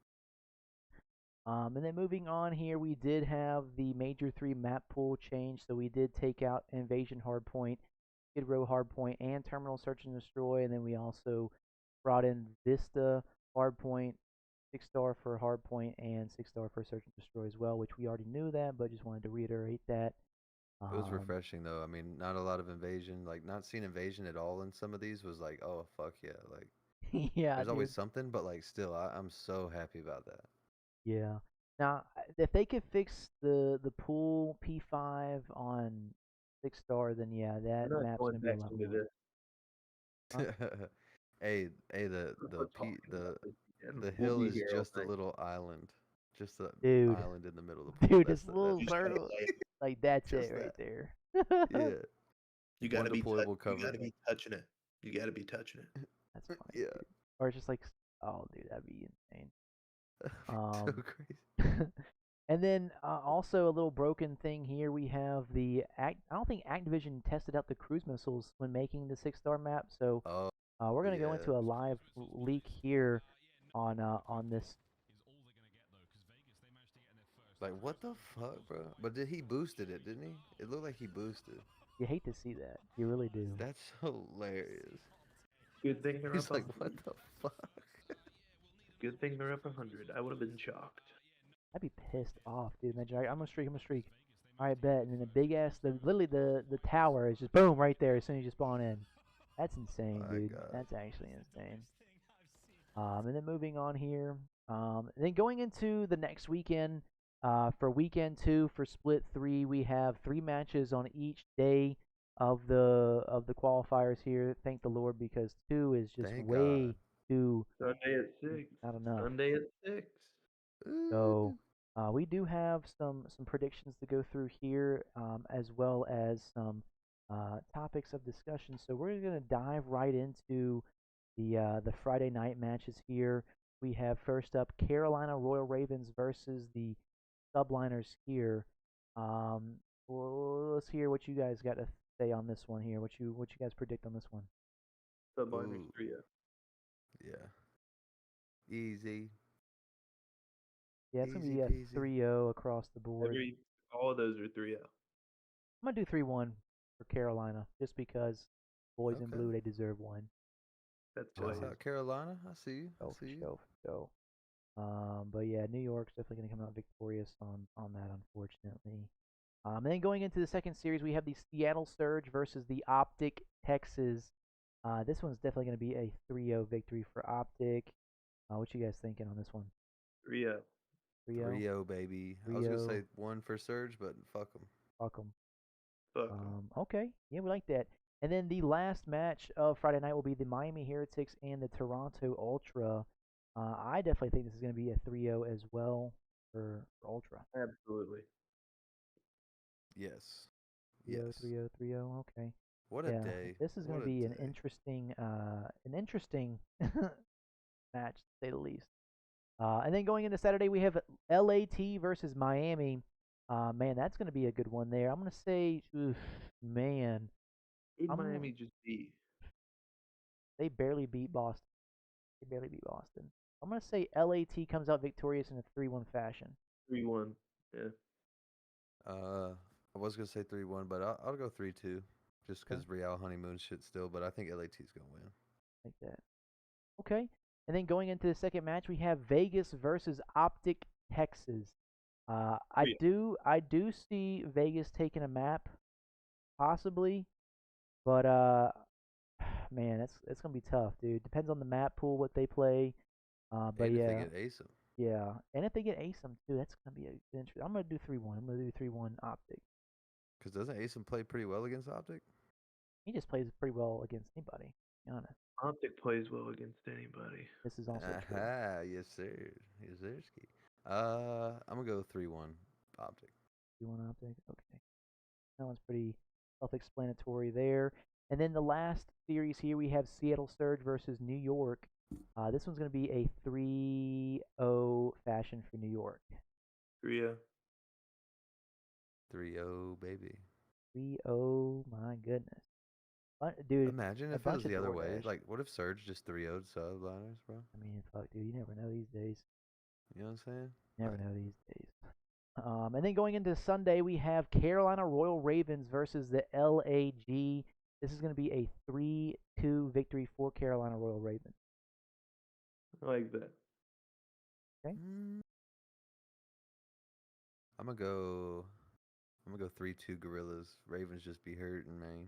And then moving on here, we did have the Major 3 map pool change. So we did take out Invasion Hardpoint, Skid Row Hardpoint, and Terminal Search and Destroy. And then we also brought in Vista Hardpoint, 6-star for Hardpoint, and 6-star for Search and Destroy as well, which we already knew that, but just wanted to reiterate that. It was Um, refreshing though. I mean, not a lot of invasion. Like not seeing invasion at all in some of these was like, oh fuck yeah. Like yeah, there's always dude. something, but like still, I'm so happy about that. Yeah. Now, if they could fix the pool P5 on 6-star, then yeah, I'm that not map's going gonna be a back lot into more. this. Huh? Hey, We're talking about this again. the We'll hill be is here all just a night. little island, just an Dude, island in the middle of the pool. dude, this That's little You just it. gotta circle, lay. like that's it Just right that. there. Yeah. You One gotta be deployable you cover. gotta be touching it. You gotta be touching it. That's funny, Yeah. dude. Or just like, oh, dude, that'd be insane. So Um, crazy. and then also a little broken thing here. We have the act. I don't think Activision tested out the cruise missiles when making the 6-star map. So Oh we're gonna go yeah. into a live leak here on this. Like what the fuck, bro? But did he boosted it, didn't he? It looked like he boosted. You hate to see that. You really do. That's hilarious. Good thing they're He's up like, what 100. the fuck? Good thing they're up 100. I would have been shocked. I'd be pissed off, dude. Imagine I'm gonna streak. I'm gonna streak. All right, bet. And then the big ass, literally the tower is just boom right there as soon as you spawn in. That's insane, My dude. God. That's actually insane. And then moving on here. And then going into the next weekend. For weekend two for split three, we have 3 matches on each day of the qualifiers here. Thank the Lord, because two is just Thank God. way too Sunday at 6. not enough. Sunday at 6. So we do have some predictions to go through here, as well as some topics of discussion. So we're gonna dive right into the Friday night matches here. We have first up Carolina Royal Ravens versus the Subliners here. Well, let's hear what you guys got to say on this one here. What you guys predict on this one? Subliners Ooh, 3. yeah. Easy. Yeah, it's gonna Easy be a peasy. 3-0 across the board. All of those are 3-0. I'm gonna do 3-1 for Carolina, just because boys in Okay. blue, they deserve one. That's Shouts why. out Carolina. I see you. I Oh, see for you. sure, for sure. But yeah, New York's definitely gonna come out victorious on that, unfortunately. Then going into the second series, we have the Seattle Surge versus the Optic Texas. This one's definitely going to be a 3-0 victory for Optic. What you guys thinking on this one? Yeah. 3-0? 3-0, baby. I was gonna 3-0. say one for Surge, but fuck them. Fuck 'em. Fuck 'em. Okay. Yeah, we like that. And then the last match of Friday night will be the Miami Heretics and the Toronto Ultra. I definitely think this is going to be a 3-0 as well for Ultra. Absolutely. Yes. 3-0, Yes. 3-0, 3-0. Okay. What a Yeah, day. this is going What to a be day. an interesting match, to say the least. And then going into Saturday, we have LAT versus Miami. Man, that's going to be a good one there. I'm going to say, oof, man, Who'd I'm Miami just beat? they barely beat Boston. They barely beat Boston. I'm going to say LAT comes out victorious in a 3-1 fashion. 3-1. Yeah. I was gonna say 3-1, but I'll go 3-2, just Okay, because Real honeymoon shit still. But I think LAT's gonna win. like that. Okay. And then going into the second match, we have Vegas versus Optic Texas. I Yeah. do I do see Vegas taking a map, possibly, but man, it's gonna be tough, dude. Depends on the map pool, what they play. But And if they yeah, get Ace 'em, yeah, and if they get ASIM too, that's gonna be a good interesting. I'm gonna do 3-1. I'm gonna do 3-1 Optic. because doesn't Ace 'em play pretty well against Optic? He just plays pretty well against anybody. To be honest, Optic plays well against anybody. this is also true. Aha, yes sir, yes sir, ski. I'm gonna go 3-1 Optic. 3-1 Optic. Okay, that one's pretty self-explanatory there. And then the last series here, we have Seattle Surge versus New York. This one's gonna be a 3-0 fashion for New York. 3-0. 3-0, baby. 3-0, my goodness. Dude, Imagine a if it bunch was of the other way. DoorDash. Like, what if Surge just 3-0'd subliners, bro? I mean, fuck, dude, you never know these days. You know what I'm saying? Never Like, know these days. And then going into Sunday, we have Carolina Royal Ravens versus the LAG. This is going to be a 3-2 victory for Carolina Royal Ravens. I like that. Okay. mm, I'm gonna go. I'm gonna go 3-2 Gorillas. Ravens just be hurting, man.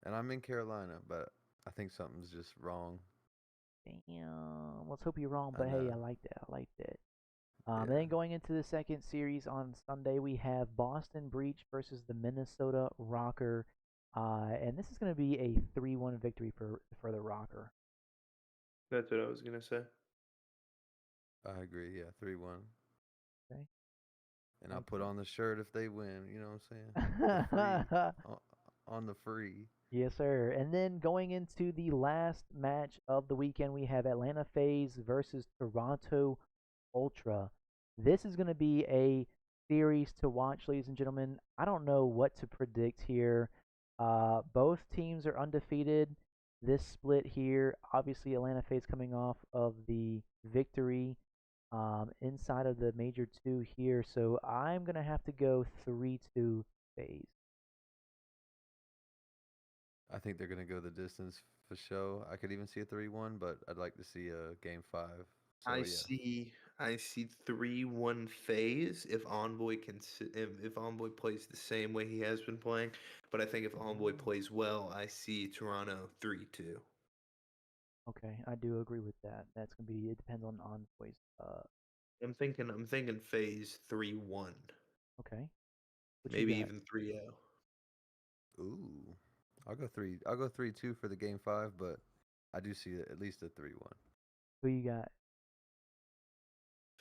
And I'm in Carolina, but I think something's just wrong. Damn. Let's hope you're wrong, I but hey, know. I like that. I like that. And Yeah. then going into the second series on Sunday, we have Boston Breach versus the Minnesota Rocker. And this is going to be a 3-1 victory for the Rocker. That's what I was gonna say. I agree. Yeah, 3-1. Okay. And I'll Like put that. on the shirt if they win. You know what I'm saying? The free on the free. Yes, sir. And then going into the last match of the weekend, we have Atlanta FaZe versus Toronto Ultra. This is going to be a series to watch, ladies and gentlemen. I don't know what to predict here. Both teams are undefeated. This split here, obviously, Atlanta FaZe coming off of the victory inside of the Major 2 here. So I'm going to have to go 3-2 FaZe. I think they're gonna go the distance for sure. I could even see a 3-1, but I'd like to see a game 5. So I yeah. see. I see 3-1 phase if Envoy if Envoy plays the same way he has been playing. But I think if Envoy plays well, I see Toronto 3-2. Okay, I do agree with that. That's gonna be. It depends on voice. I'm thinking phase 3-1, Okay. What you maybe got? even 3-0. Ooh. I'll go 3-2 for the game 5, but I do see at least a 3-1. Who you got?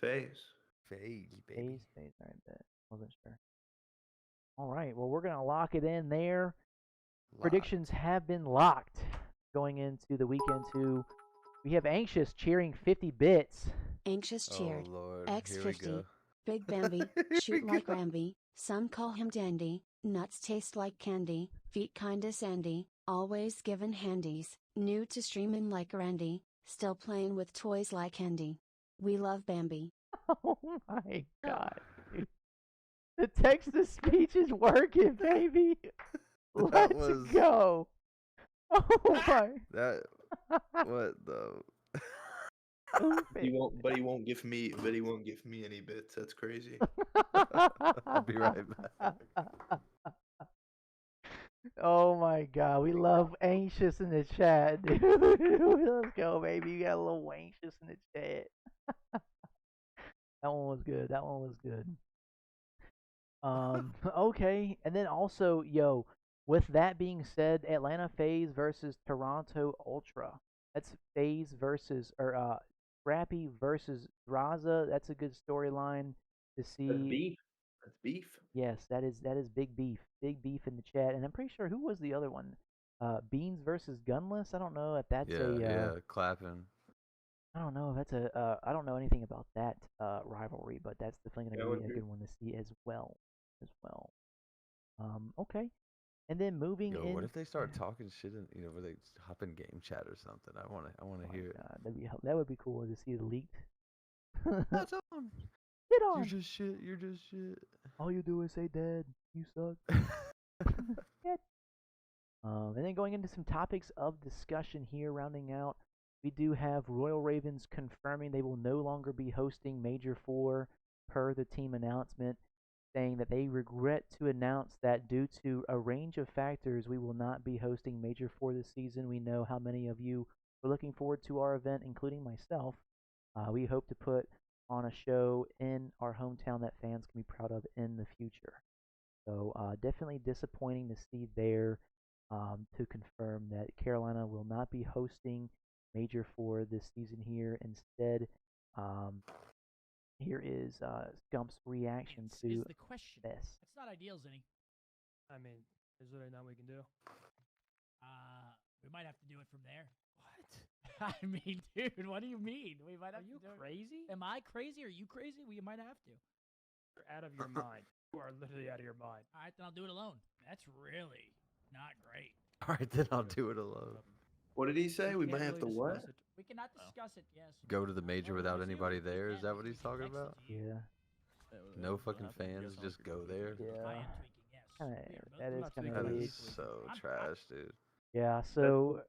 Phase. Fade, baby. Phase. All right, bet. Wasn't sure. All right. Well, we're gonna lock it in there. Locked. Predictions have been locked going into the weekend too. We have Anxious cheering 50 bits. Anxious Oh cheered. Lord, here we go. X50. Big Bambi. Here we Shoot like go. Rambi. Some call him Dandy. Nuts taste like candy. Feet kinda sandy. Always giving handies. New to streaming like Randy. Still playing with toys like Andy. We love Bambi. Oh my god. Dude. The text to speech is working, baby. Let's was- go. Oh my. That what the? He won't, but he won't give me, any bits. That's crazy. I'll be right back. Oh my god, we love anxious in the chat, dude. Let's go, baby. You got a little anxious in the chat. That one was good. That one was good. Okay, and then also, yo, with that being said, Atlanta FaZe versus Toronto Ultra. That's FaZe versus Scrappy versus Raza. That's a good storyline to That's see. beef. That's beef. Yes, that is big beef. Big beef in the chat. And I'm pretty sure who was the other one? Beans versus Gunless. I don't know if that's Yeah, clapping. I don't know if that's I don't know anything about that rivalry, but that's definitely Yeah, I going would to be a agree. good one to see as well. Okay. And then moving Yo, in. what if they start talking shit and where they hop in game chat or something? I wanna Oh my hear it. God, that would be cool to see it leaked. That's on. Get You're on. just shit. You're just shit. All you do is say dead. You suck. Get. And then going into some topics of discussion here, rounding out, we do have Royal Ravens confirming they will no longer be hosting Major 4 per the team announcement, saying that they regret to announce that due to a range of factors, we will not be hosting Major 4 this season. We know how many of you were looking forward to our event, including myself. We hope to put on a show in our hometown that fans can be proud of in the future. So definitely disappointing to see there to confirm that Carolina will not be hosting Major 4 this season here. Instead, here is Scump's reaction It's to the question. this. It's not ideal, Zinni. I mean, is there not we can do? We might have to do it from there. What? I mean, dude, what do you mean? We might have Are you to do it. crazy? Am I crazy? Are you crazy? We might have to. You're out of your mind. You are literally out of your mind. All right, then I'll do it alone. That's really not great. All right, then I'll do it alone. What did he say? We might can't have to really what? discuss it. We cannot discuss it. Yes. Go to the major Or without with you. anybody We there. Is can. that what We he's can talking text it about? to you. Yeah. No fucking fans, just go there. Yeah. I am tweaking. Yes. Kinda, We are both that is not kind tweaking. of That That weird. is so I'm trash, dude. Yeah, so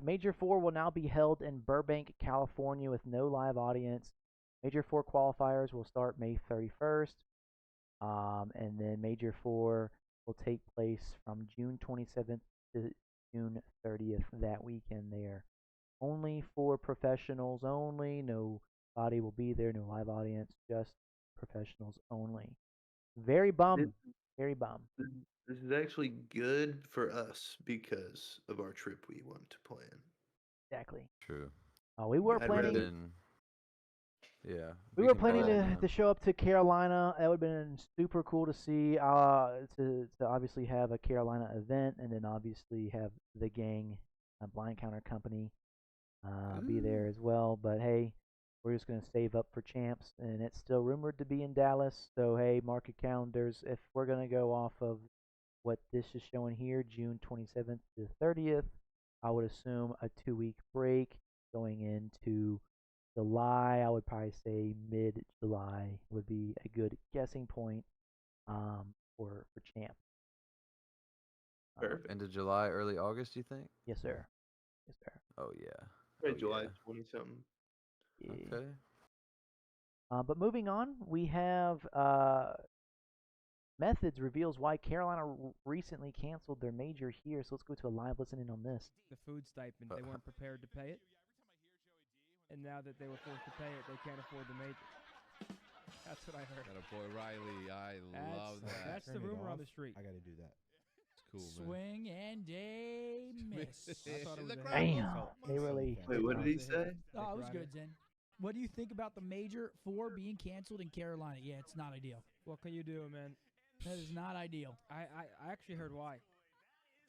Major 4 will now be held in Burbank, California with no live audience. Major 4 qualifiers will start May 31st. And then Major 4 will take place from June 27th to June 30th that weekend there. Only for professionals only. Nobody will be there, no live audience, just professionals only. Very bummed. Very bummed. This is actually good for us because of our trip we want to plan. Exactly. True. We were I'd planning. rather- Then, yeah. We were can planning plan, to show up to Carolina. That would have been super cool to see. To obviously have a Carolina event, and then obviously have the gang, Blind Counter Company, be there as well. But hey, we're just gonna save up for champs, and it's still rumored to be in Dallas. So hey, mark your calendars. If we're gonna go off of what this is showing here, June 27th to 30th, I would assume a 2-week break going into July. I would probably say mid-July would be a good guessing point for champ. Perfect. End of July, early August, you think? Yes, sir. Yes, sir. Oh, yeah. Right, Oh, July yeah. 20 something. Yeah. Okay. But moving on, we have Methods reveals why Carolina recently canceled their major here. So let's go to a live listening on this. The food stipend, they weren't prepared to pay it. And now that they were forced to pay it, they can't afford the major. That's what I heard. Got a boy Riley. I love that. That's the rumor on the street. I gotta do that. It's cool, man. Swing and a miss. I thought it was a Damn. hit. They really. Wait, what did he say? Oh, it was good, Zen. What do you think about the Major 4 being canceled in Carolina? Yeah, it's not ideal. What can you do, man? That is not ideal. I actually heard why.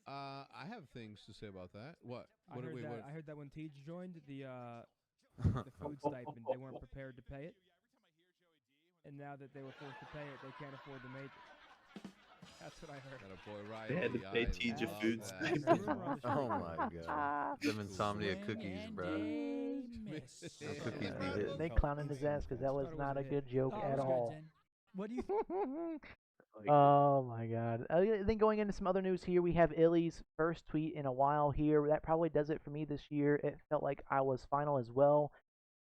I have things to say about that. What? I What? heard Wait, that. what? I heard that when Tej joined the food stipend, they weren't prepared to pay it. And now that they were forced to pay it, they can't afford the major. That's what I heard. Got a boy Riley. They had to pay I Tej love food that. stipend. That's the rumor on the street. Oh, my God. Them insomnia Swing cookies, and bro. a miss. Them cookies be hitting. They clowning his ass because that was Thought it was not a a hit. good joke Oh, it at was good, all. Zen. What do you think? Oh my god. Then going into some other news here, we have Illy's first tweet in a while here. That probably does it for me this year. It felt like I was final as well.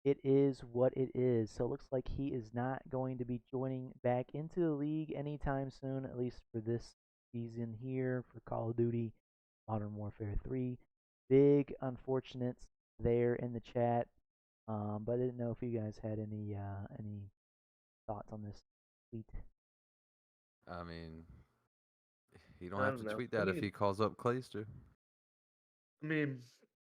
It is what it is. So it looks like he is not going to be joining back into the league anytime soon, at least for this season here for Call of Duty Modern Warfare 3. Big unfortunates there in the chat. But I didn't know if you guys had any thoughts on this tweet. I mean, you don't I have don't to know. tweet I that if mean, he calls up Clayster. I mean,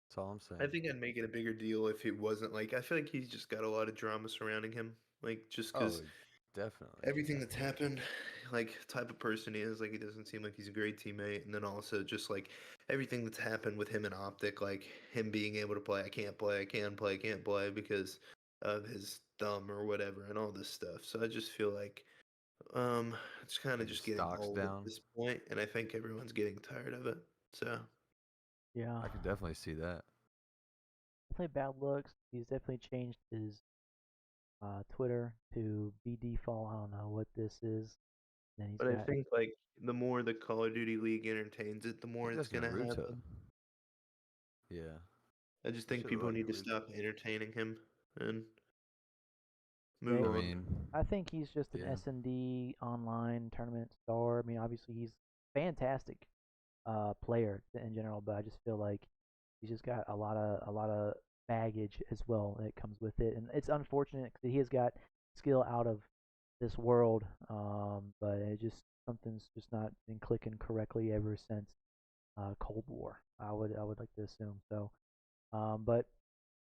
That's all I'm saying. I think I'd make it a bigger deal if it wasn't like I feel like he's just got a lot of drama surrounding him, like just because definitely. everything that's happened, like type of person he is, like he doesn't seem like he's a great teammate, and then also just like everything that's happened with him and Optic, like him being able to play, I can't play, I can play, I can't play because of his thumb or whatever, and all this stuff. So I just feel like it's kind of His just getting stock's old down. at this point, and I think everyone's getting tired of it. So Yeah. I could definitely see that. Definitely bad looks. He's definitely changed his Twitter to BD Fall. I don't know what this is. Then he's but I got think like the more the Call of Duty League entertains it, the I more think it's that's gonna Naruto. happen. Yeah. I just He think should people look like need to Naruto. stop entertaining him and Yeah, move I on. mean, I think he's just an yeah. S&D online tournament star. I mean, obviously he's fantastic player in general, but I just feel like he's just got a lot of baggage as well that comes with it, and it's unfortunate because he has got skill out of this world, but it just something's just not been clicking correctly ever since Cold War. I would like to assume so, but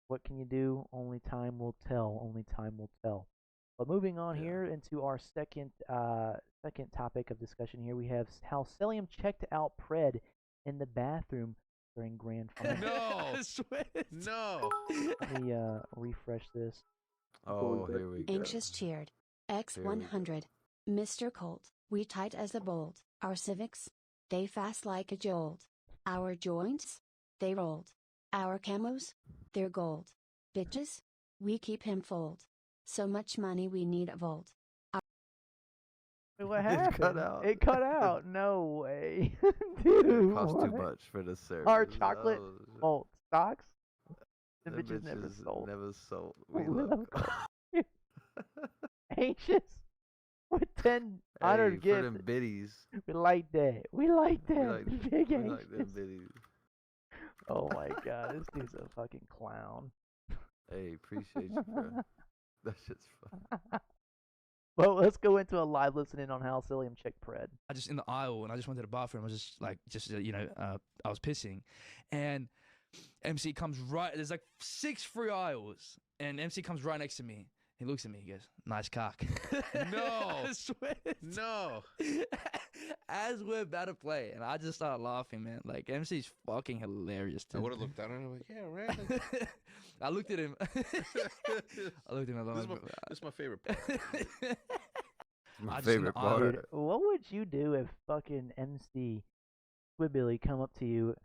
what can you do? Only time will tell. Only time will tell. But moving on Yeah. here into our second topic of discussion here, we have how Cellium checked out Pred in the bathroom during grand final. No. Sweat. No. Let me refresh this. Oh, here we go. Anxious cheered. Here we X100. Mr. Colt, we tight as a bolt. Our civics? They fast like a jolt. Our joints? They rolled. Our camos? They're gold. Bitches? We keep him fold. So much money we need a vault. Wait, what It happened? cut out. It cut out. No way, dude. It costs too what? much for the service. Our chocolate Oh, malt stocks. The them bitches never sold. Never sold. We We love love gold. Anxious with 10 honored Hey, for gifts. them biddies. We like that. We like We that. like, Big we anxious. like them biddies. Oh my god, this dude's a fucking clown. Hey, appreciate you, bro. That shit's fun. Well, let's go into a live listening on how Cillium checked Pred. I just in the aisle and I just went to the bathroom. I was just like, I was pissing, and MC comes right. There's like 6 free aisles, and MC comes right next to me. He looks at me. He goes, "Nice cock." No. I swear. No. As we're about to play, and I just started laughing, man. Like MC's fucking hilarious. I Dude. would have looked down and I'm like, yeah, right. I looked at him. I looked at him. This is my favorite part. My I just in favorite the aisle- part. Dude, what would you do if fucking MC Squibbilly come up to you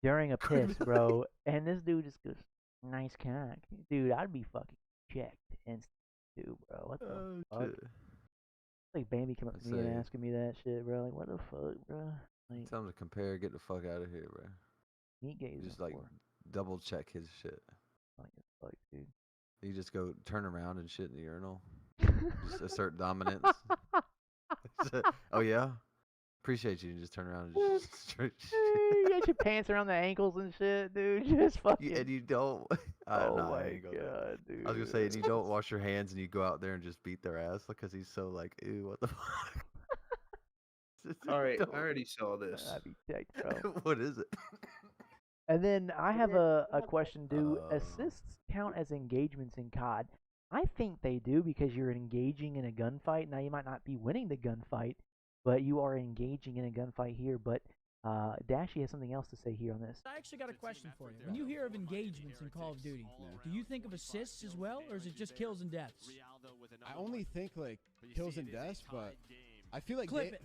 during a piss, bro, and this dude just goes, "Nice cock." Dude, I'd be fucking checked instant too, bro. What the Oh, fuck? shit. Like Bambi come up I'd to me and say- asking me that shit, bro. Like, what the fuck, bro? Like, Tell him to compare. Get the fuck out of here, bro. meat gaze Just like before. double check his shit. Like, fuck, dude. You just go turn around and shit in the urinal. Just assert dominance. Oh yeah, appreciate you. And just turn around and just straight You got your pants around the ankles and shit, dude. Just fucking. and you don't. Oh nah, I my ain't go there. god, dude. I was gonna say, and you don't wash your hands, and you go out there and just beat their ass because he's so like, ew, what the fuck. All right, Don't- I already saw this. I'd be checked, bro. What is it? And then I have a question. Do Uh, assists count as engagements in COD? I think they do because you're engaging in a gunfight. Now you might not be winning the gunfight, but you are engaging in a gunfight here. But Dashy has something else to say here on this. I actually got a question for you. When you hear of engagements in Call of Duty, do you think of assists as well, or is it just kills and deaths? I only think like kills and deaths, but I feel like Clip it.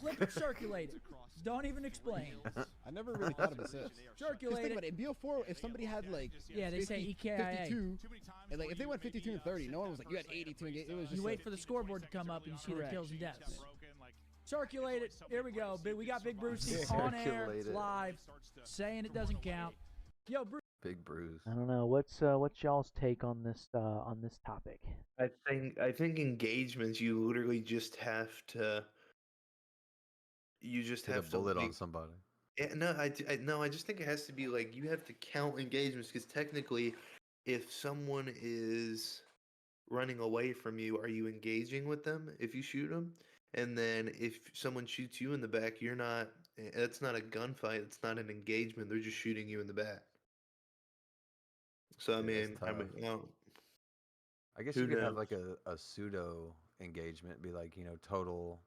Flip it, circulate it. Don't even explain. I never really thought of assists. Just think Circulate about it. it. In BO4, if somebody had like Yeah, they say 50, EKIA. 52, and like if they went 52 and 30, no one was like, you had 82 and it was just You wait like, for the scoreboard to come up and you see the Correct. kills and deaths. Circulate it. Here we go. We got Big Brucey Yeah. on air, Circulate it. live, saying it doesn't count. Yo, Bruce. Big bruise. I don't know. What's y'all's take on this topic? I think engagements you literally just have to. You just Hit a have to bullet on like, somebody. Yeah, no, I just think it has to be like you have to count engagements because technically, if someone is running away from you, are you engaging with them if you shoot them? And then if someone shoots you in the back, you're not. That's not a gunfight. It's not an engagement. They're just shooting you in the back. So I Yeah, that's mean, tough. well, I guess who you could have knows? like a pseudo engagement, be like, total,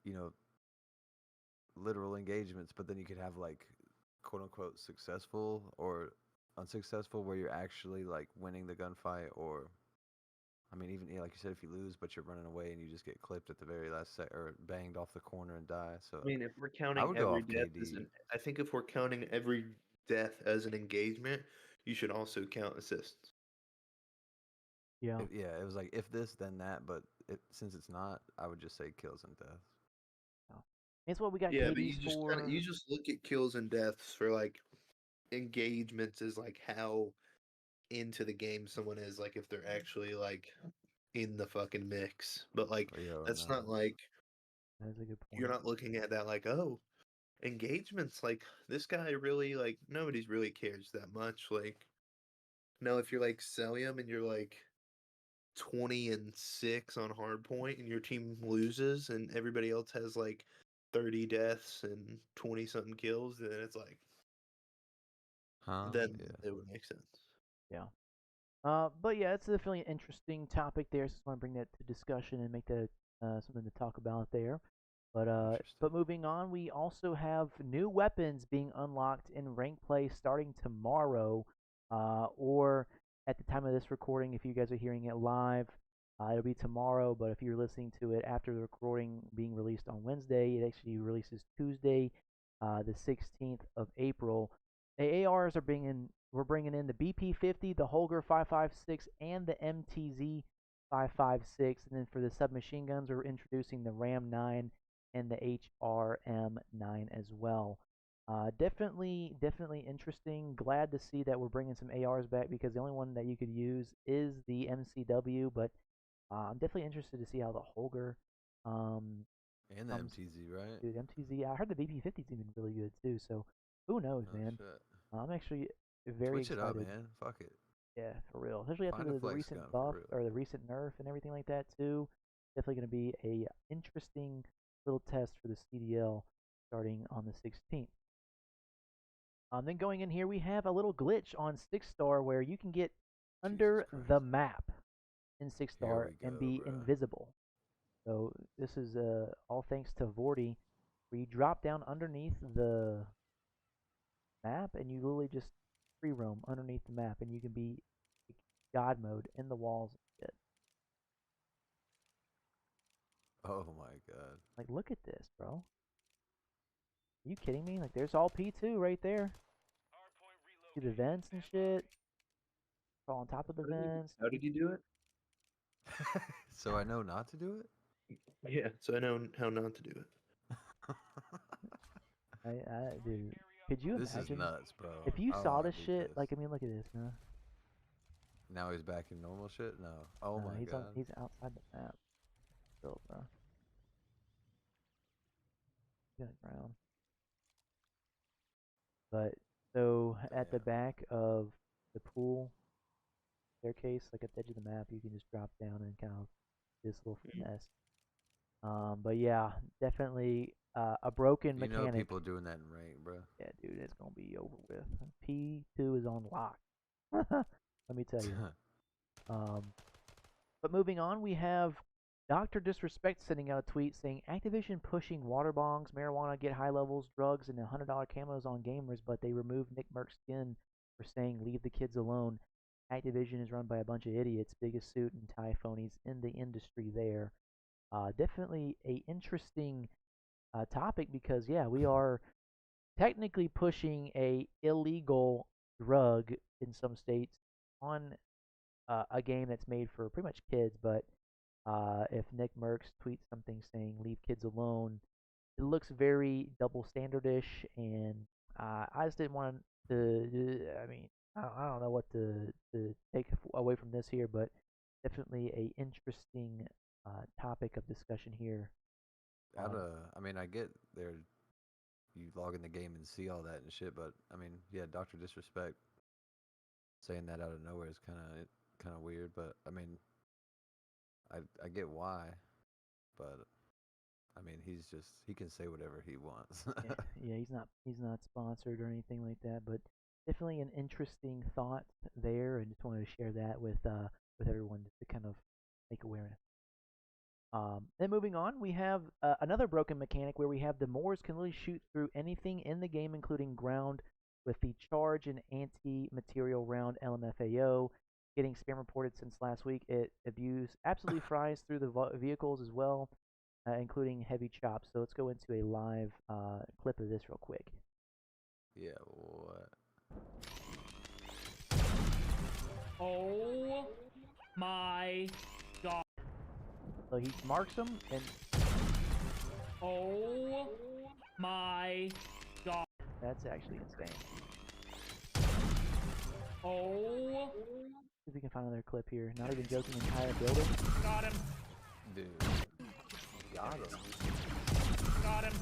you know, literal engagements, but then you could have like quote unquote successful or unsuccessful where you're actually like winning the gunfight, or I mean even like you said, if you lose but you're running away and you just get clipped at the very last sec or banged off the corner and die. So I mean, if we're I counting would go every off death as KD. an, I think if we're counting every death as an engagement, you should also count assists. Yeah. Yeah, it was like if this then that, but since it's not, I would just say kills and deaths. It's what we got Yeah, but KDs for. you just look at kills and deaths for like engagements as like how into the game someone is, like if they're actually like in the fucking mix. But like Yo, that's no. not like That is a good point. you're not looking at that like, oh, engagements like this guy really like nobody's really cares that much. Like no, if you're like Cellium and you're like 20-6 on hardpoint and your team loses and everybody else has like 30 deaths and 20 something kills, then it's like then Yeah. it would make sense. Yeah. But yeah, it's definitely an interesting topic there. So just want to bring that to discussion and make that something to talk about there. But Interesting. moving on, we also have new weapons being unlocked in rank play starting tomorrow, or at the time of this recording, if you guys are hearing it live, it'll be tomorrow. But if you're listening to it after the recording being released on Wednesday, it actually releases Tuesday, the 16th of April. The ARs are we're bringing in the BP-50, the Holger 5.56, and the MTZ 5.56. And then for the submachine guns, we're introducing the Ram 9 and the HRM9 as well. Definitely interesting. Glad to see that we're bringing some ARs back because the only one that you could use is the MCW. But I'm definitely interested to see how the Holger And the comes. MTZ, right? Dude, MTZ. I heard the BP-50 is even really good too. So who knows, Oh man? shit. I'm actually very Switch it excited. up, man. Fuck it. Yeah, for real. Especially after Find a the flex recent gun for buff real. or the recent nerf and everything like that too. Definitely going to be a interesting little test for the CDL starting on the 16th. Then going in here, we have a little glitch on 6-star where you can get under Christ. the map in Here 6-star we and go, be bruh. invisible. So this is all thanks to Vorty, where you drop down underneath the map and you literally just free roam underneath the map and you can be God mode in the walls and shit. Oh my god. Like, look at this, bro. Are you kidding me? Like, there's all P2 right there. See the vents and shit. All on top of the vents. How did you do it? So I know not to do it? Yeah, so I know how not to do it. Dude, could you This is imagine nuts, bro. if you I saw wanna this beat shit? this. Like, I mean, look at this, man. Now he's back in normal shit? No. Oh my god. He's outside the map. Still, bro. He's on the ground. But so at the Damn. back of the pool staircase, like at the edge of the map, you can just drop down and kind of this little finesse. But yeah, definitely a broken You know mechanic. people doing that in rank, bro. Yeah, dude, it's gonna be over with. P2 is on lock. Let me tell you. But moving on, we have Dr. Disrespect sending out a tweet saying Activision pushing water bongs, marijuana, get high levels, drugs, and $100 camos on gamers, but they removed Nick Merck's skin for saying leave the kids alone. Activision is run by a bunch of idiots, biggest suit and tie phonies in the industry there. Definitely a interesting topic because yeah, we are technically pushing a illegal drug in some states on a game that's made for pretty much kids. But if Nick Merckx tweets something saying "Leave kids alone," it looks very double standardish, and I just didn't want to. I mean, I don't know what to take away from this here, but definitely a interesting topic of discussion here. I mean, I get there. You log in the game and see all that and shit, but I mean, yeah, Doctor Disrespect saying that out of nowhere is kind of weird. But I mean, I get why, but I mean, he can say whatever he wants. Yeah, yeah, he's not sponsored or anything like that, but definitely an interesting thought there, and just wanted to share that with everyone just to kind of make awareness. Then moving on, we have another broken mechanic where we have the Moors can really shoot through anything in the game, including ground, with the charge and anti-material round LMFAO. Getting spam reported since last week. It absolutely fries through the vehicles as well, including heavy chops. So let's go into a live clip of this real quick. Yeah, what? Oh my god. So he marks them, and Oh my god. that's actually insane. Oh. See if we can find another clip here. Not even joking, entire building. Got him. Dude. Got him. Got him.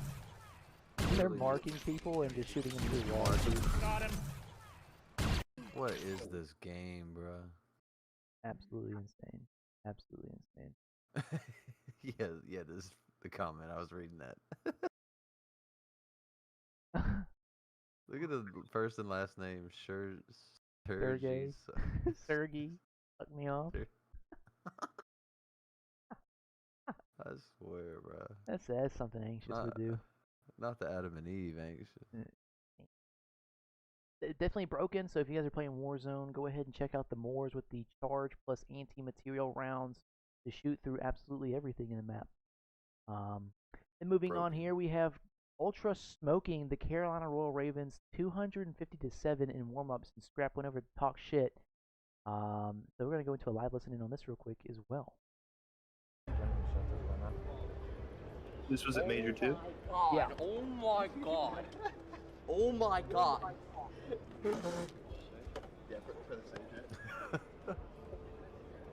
They're marking people and just shooting them through walls. Got him. What is this game, bruh? Absolutely insane. Absolutely insane. Yeah, this is the comment. I was reading that. Look at the first and last name, Sergey. Sergey. Fuck me off. I swear, bro. That's something Anxious would do. Not the Adam and Eve Anxious. Definitely broken, so if you guys are playing Warzone, go ahead and check out the Moors with the charge plus anti-material rounds to shoot through absolutely everything in the map. And moving on here, we have Ultra smoking the Carolina Royal Ravens 250-7 in warm-ups, and Scrap went over to talk shit. So we're going to go into a live listening on this real quick as well. This was at Major 2? Yeah. Oh my god. Oh my god.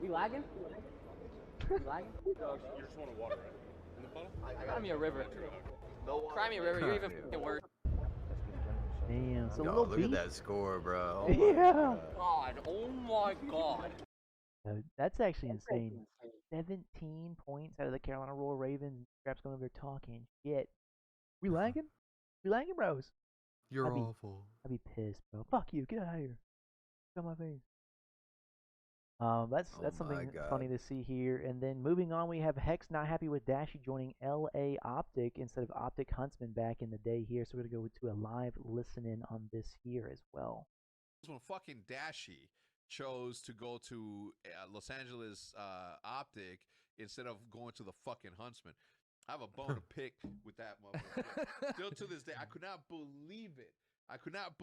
We lagging? We lagging? You just want water, right? In the bottle? Cry me a river. Cry me a river. You're even fucking worse. Damn, so Yo, look at that score, bro. Oh yeah. God. Oh my god. That's actually insane. 17 points out of the Carolina Royal Ravens. Scrap's going over there talking shit. We lagging? We lagging, bros? You're awful. I'd be pissed, bro. Fuck you. Get out of here. Get on my face. That's something funny to see here. And then moving on, we have Hex not happy with Dashy joining LA Optic instead of Optic Huntsman back in the day here. So we're gonna go to a live listen in on this here as well. When fucking Dashy chose to go to Los Angeles Optic instead of going to the fucking Huntsman. I have a bone to pick with that motherfucker. Still to this day, I could not believe it. I could not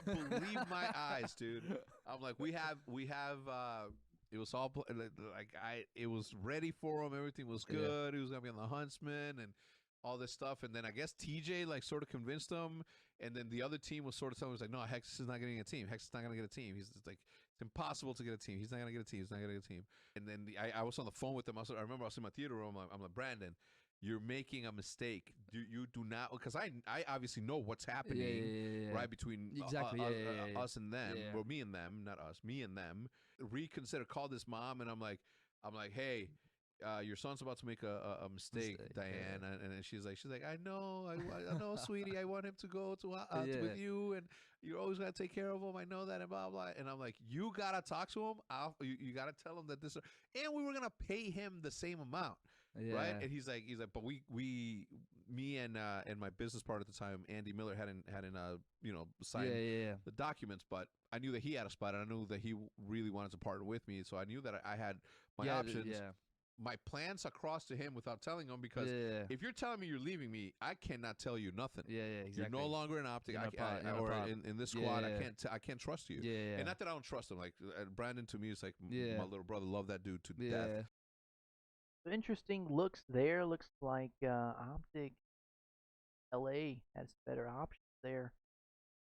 believe my eyes, dude. I'm like, we have it was all it was ready for him. Everything was good. He was gonna be on the Huntsman and all this stuff. And then I guess TJ like sort of convinced him. And then the other team was sort of telling him, like, no, Hex is not getting a team. Hex is not gonna get a team. He's just like, it's impossible to get a team. He's not gonna get a team. He's not gonna get a team. And then I was on the phone with him. I remember I was in my theater room. I'm like, Brandon, you're making a mistake. You do not, because I obviously know what's happening right between us and them. Well, me and them, not us. Me and them. Reconsider. Call this mom, and I'm like, hey. Your son's about to make a mistake, Diane, and she's like, I know, sweetie, I want him to go to with you, and you're always gotta take care of him. I know that, and blah blah. And I'm like, you gotta talk to him. You gotta tell him that this, and we were gonna pay him the same amount, right? And he's like, but me and my business partner at the time, Andy Miller, hadn't signed the documents, but I knew that he had a spot, and I knew that he really wanted to partner with me, so I knew that I had my options. my plans across to him without telling him, because if you're telling me you're leaving me, I cannot tell you nothing. Yeah, exactly. You're no longer an optic. Or in this squad, I can't trust you. Yeah. And not that I don't trust him. Like Brandon to me is like Yeah. my little brother. Love that dude to death. Interesting looks there. Looks like Optic LA has better options there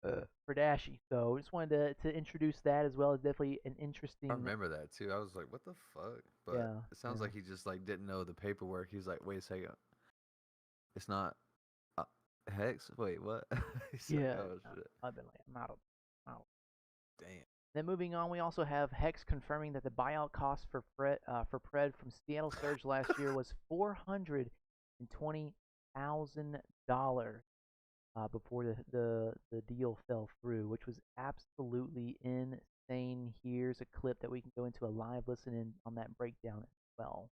for Dashy. So just wanted to introduce that as well. It's definitely an interesting. I remember that too. I was like, "What the fuck?" But it sounds like he just like didn't know the paperwork. He was like, "Wait a second, it's not Hex. Wait, what?" He's like, "Oh shit." I've been like, I'm out. Damn. Then moving on, we also have Hex confirming that the buyout cost for Pred from Seattle Surge last year was $420,000 before the deal fell through, which was absolutely insane. Here's a clip that we can go into a live listen in on that breakdown as well.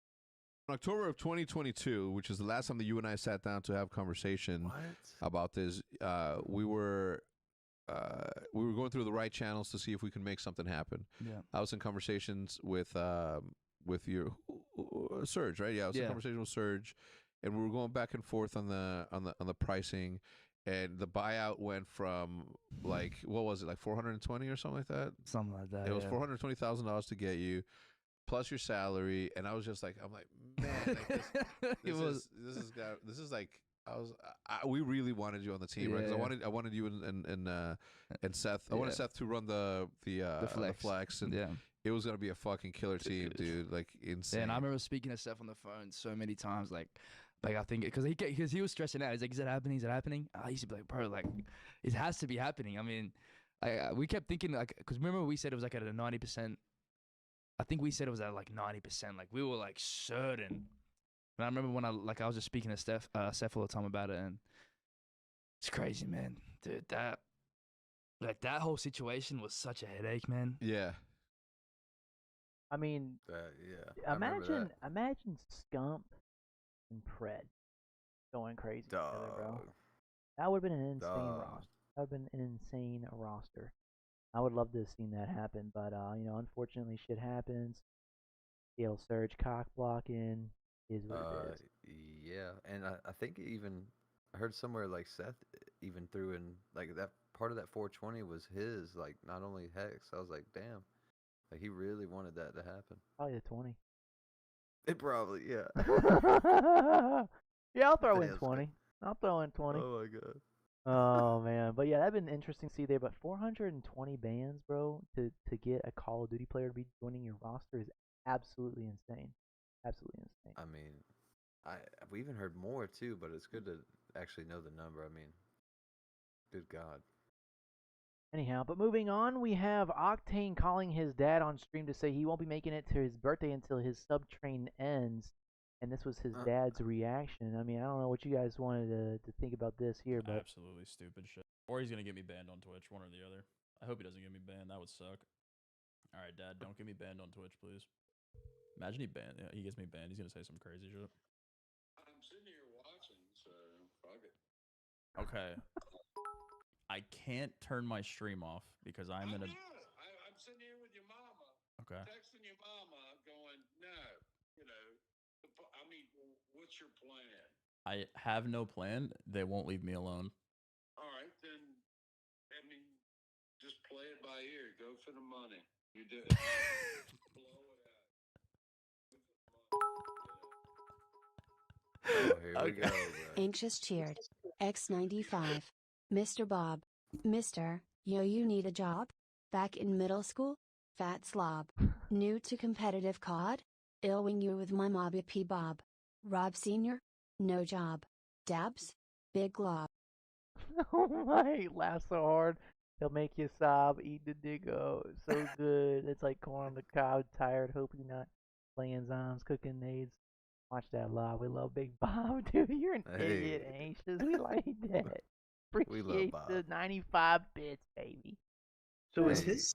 In October of 2022, which is the last time that you and I sat down to have conversation about this, we were going through the right channels to see if we can make something happen. Yeah. I was in conversations with your Surge, right? Yeah, I was in conversation with Surge, and we were going back and forth on the pricing, and the buyout went from like, what was it, like 420 or something like that? Something like that. It was $420,000 to get you, plus your salary, and I was just like, I'm like, man, like this is like. We really wanted you on the team, right? Because I wanted you and Seth. I wanted Seth to run the flex, and it was gonna be a fucking killer team, dude. Like insane. Yeah, and I remember speaking to Seth on the phone so many times, like I think because he was stressing out. He's like, "Is it happening? Is it happening?" I used to be like, "Bro, like it has to be happening." I mean, we kept thinking like, because remember we said it was like at a 90%. I think we said it was at like 90%. Like we were like certain. And I remember when I was just speaking to Seth all the time about it, and it's crazy, man, dude. That whole situation was such a headache, man. Yeah. I mean, imagine Scump and Pred going crazy together, bro. That would have been an insane roster. That would have been an insane roster. I would love to have seen that happen, but unfortunately, shit happens. Seattle Surge cock blocking. Is what it is. Yeah, and I think I heard somewhere like Seth even threw in like that part of that 420 was his, like not only Hex. I was like, damn, like he really wanted that to happen. Probably the 20. It probably, yeah. Yeah, I'll throw in 20. I'll throw in 20. Oh my god. Oh man, but yeah, that'd been interesting to see there. But 420 bands, bro, to get a Call of Duty player to be joining your roster is absolutely insane. Absolutely insane. I mean, we even heard more too, but it's good to actually know the number. I mean, good God. Anyhow, but moving on, we have Octane calling his dad on stream to say he won't be making it to his birthday until his sub train ends, and this was his dad's reaction. I mean, I don't know what you guys wanted to think about this here, but absolutely stupid shit. Or he's gonna get me banned on Twitch, one or the other. I hope he doesn't get me banned. That would suck. All right, Dad, don't get me banned on Twitch, please. Imagine he gets me banned. He's gonna say some crazy shit. I'm sitting here watching, so fuck it. Okay. I can't turn my stream off because I'm in a. I'm sitting here with your mama. Okay. Texting your mama, going, no, I mean, what's your plan? I have no plan. They won't leave me alone. All right, then. I mean, just play it by ear. Go for the money. You do it. Blow it out. Oh, here we go, bro. Anxious cheered. X95. Mr. Bob. Mr. Yo, you need a job? Back in middle school? Fat slob. New to competitive COD? Ill wing you with my mob P Bob. Rob Sr.? No job. Dabs? Big glob. oh my, laugh so hard. He'll make you sob, eat the diggo. So good. It's like corn on the cob, tired, hope you're not playing zombs, cooking nades. Watch that live. We love Big Bob, dude. You're an idiot, Anxious. We like that. Appreciate the 95 bits, baby. So is his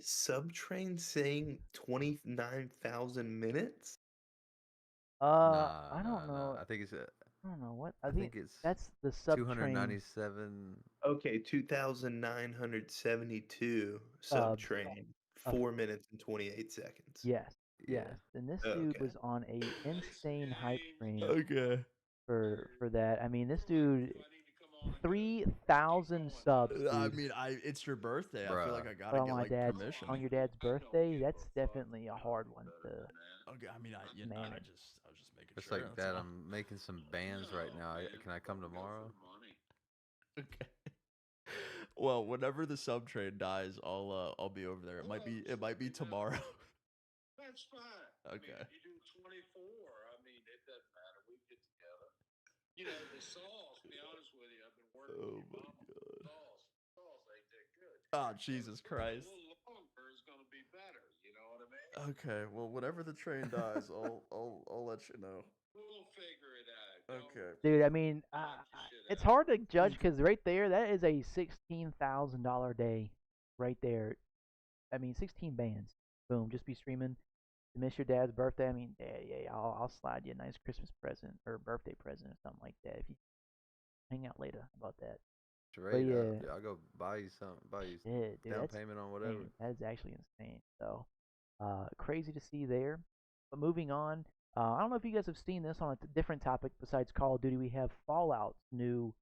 sub train saying 29,000 minutes? I don't know. I think it's I don't know what. I think it's that's the sub 297. Okay, 2,972 sub train. 4 minutes and 28 seconds. Yes. Yeah. Yes, and this Oh, dude okay. was on a insane hype train Okay. for that. I mean, this dude, 3,000 subs, I dude. mean, it's your birthday. I feel Bruh. like I But gotta on get my like dad's permission. on your dad's birthday, that's definitely a hard one to Okay. I mean, I manage. was just making It's sure. like, That's Dad, all. I'm making some bands right now. Can I come tomorrow? Okay. Well, whenever the sub train dies, I'll be over there. It might be tomorrow. That's fine. Okay. I mean, you do 24. I mean, it doesn't matter. We get together. You know, the sauce, to be honest with you, I've been working Oh with your my mama. god. Sauce ain't that good. Oh Jesus Christ. A little longer is going to be better. You know what I mean? Okay. Well, whenever the train dies, I'll let you know. We'll figure it out. Okay. Dude, I mean, it's hard to judge because right there, that is a $16,000 day, right there. I mean, 16 bands. Boom, just be streaming. To miss your dad's birthday. I mean, yeah, I'll slide you a nice Christmas present or birthday present or something like that if you hang out later about that. But Straight yeah, up. Yeah, I'll go buy you something. Buy you dude, down that's payment on insane. whatever. That is actually insane. So, crazy to see there. But moving on, I don't know if you guys have seen this on a different topic besides Call of Duty. We have Fallout's new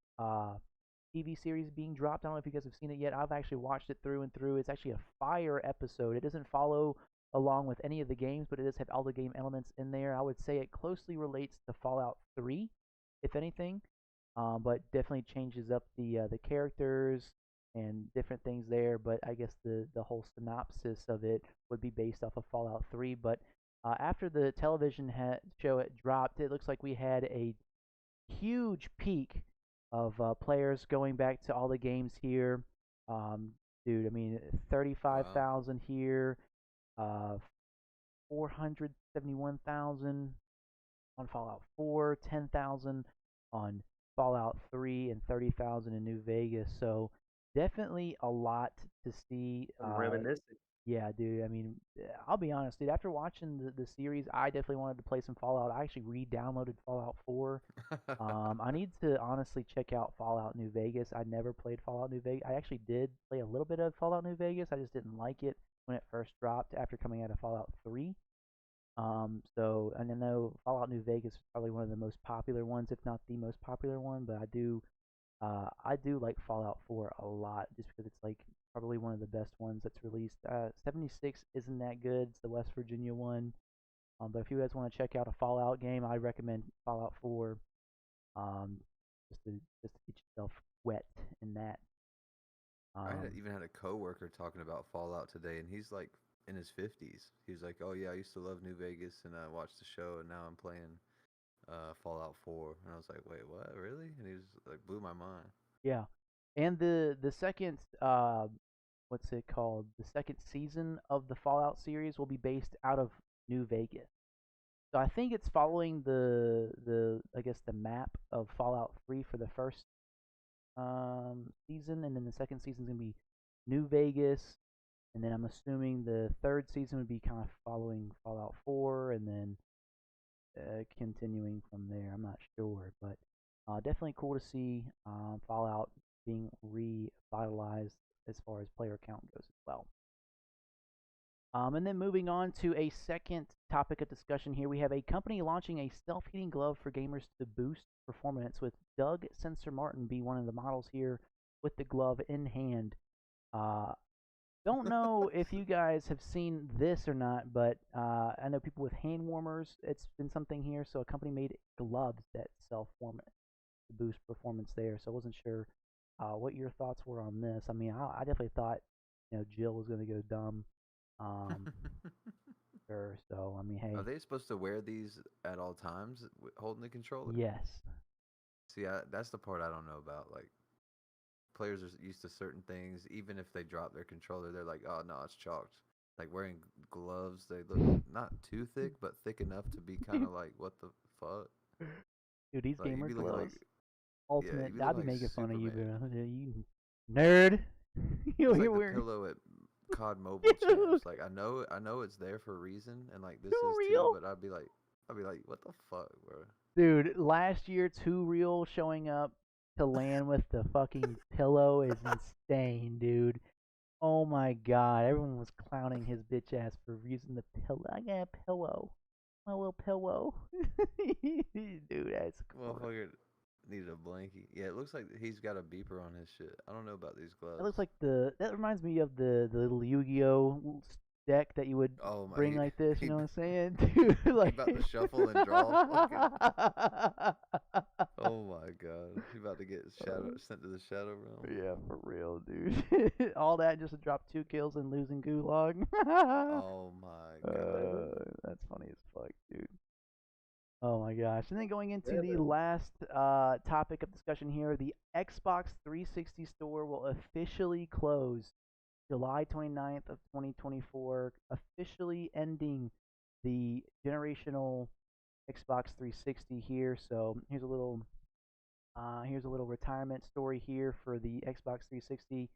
TV series being dropped. I don't know if you guys have seen it yet. I've actually watched it through and through. It's actually a fire episode. It doesn't follow along with any of the games, but it does have all the game elements in there. I would say it closely relates to Fallout 3, if anything, but definitely changes up the characters and different things there. But I guess the whole synopsis of it would be based off of Fallout 3. But after the television show it dropped, it looks like we had a huge peak of players going back to all the games here. Um, Dude, I mean, Wow. 35,000 here, 471,000 on Fallout 4, 10,000 on Fallout 3, and 30,000 in New Vegas. So definitely a lot to see. I'm reminiscing. Yeah, dude. I mean, I'll be honest, dude. After watching the series, I definitely wanted to play some Fallout. I actually re-downloaded Fallout 4. I need to honestly check out Fallout New Vegas. I never played Fallout New Vegas. I actually did play a little bit of Fallout New Vegas. I just didn't like it when it first dropped after coming out of Fallout 3. And I know Fallout New Vegas is probably one of the most popular ones, if not the most popular one. But I do like Fallout 4 a lot, just because it's like probably one of the best ones that's released. 76 isn't that good. It's the West Virginia one. But if you guys want to check out a Fallout game, I recommend Fallout 4. Um, just to get yourself wet in that. Even had a coworker talking about Fallout today, and he's like in his 50s. He was like, "Oh yeah, I used to love New Vegas, and I watched the show, and now I'm playing Fallout 4." And I was like, "Wait, what? Really?" And he was like, blew my mind. Yeah, and the second what's it called? The second season of the Fallout series will be based out of New Vegas. So I think it's following the I guess the map of Fallout 3 for the first season, and then the second season is gonna be New Vegas, and then I'm assuming the third season would be kind of following Fallout 4, and then continuing from there. I'm not sure, but definitely cool to see Fallout being revitalized as far as player count goes as well. And then moving on to a second topic of discussion here, we have a company launching a self-heating glove for gamers to boost performance, with Doug Sensor Martin be one of the models here with the glove in hand. Don't know if you guys have seen this or not, but I know people with hand warmers, it's been something here. So a company made gloves that self-warm to boost performance there. So I wasn't sure what your thoughts were on this. I mean, I definitely thought, Jill was going to go dumb. Sure. So I mean, hey. Are they supposed to wear these at all times, holding the controller? Yes. See, that's the part I don't know about. Like, players are used to certain things. Even if they drop their controller, they're like, "Oh no, it's chalked." Like wearing gloves, they look not too thick, but thick enough to be kind of like, "What the fuck?" Dude, these like, gamer gloves. Like, Ultimate. yeah, I'd be like making fun of you, Superman. bro. You nerd. It's like You're the wearing pillow at COD Mobile champs. Like I know it's there for a reason, and like this Too is real. too. But I'd be like, what the fuck, bro? Dude, last year, Too Real showing up to land with the fucking pillow is insane, dude. Oh my god, everyone was clowning his bitch ass for using the pillow. I got a pillow. My little pillow. Dude, that's gross. Motherfucker needed a blankie. Yeah, it looks like he's got a beeper on his shit. I don't know about these That looks gloves. like that reminds me of the little Yu-Gi-Oh deck that you would Oh my, bring like this, you he know what I'm saying? Dude, he like about to shuffle and draw. Fucking, oh my god, he about to get sent to the shadow realm. Yeah, for real, dude. All that just to drop 2 kills and losing Gulag. Oh my god. That's funny as fuck, dude. Oh my gosh. And then going into Yeah, the man. last topic of discussion here, the Xbox 360 store will officially close July 29th of 2024, officially ending the generational Xbox 360 here. So here's a little retirement story here for the Xbox 360.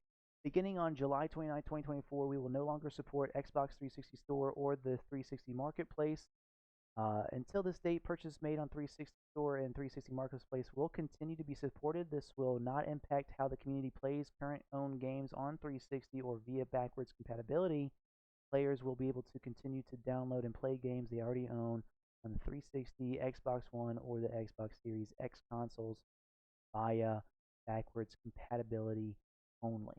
Beginning on July 29, 2024, we will no longer support Xbox 360 Store or the 360 Marketplace. Until this date, purchases made on 360 Store and 360 Marketplace will continue to be supported. This will not impact how the community plays current owned games on 360 or via backwards compatibility. Players will be able to continue to download and play games they already own on the 360, Xbox One, or the Xbox Series X consoles via backwards compatibility only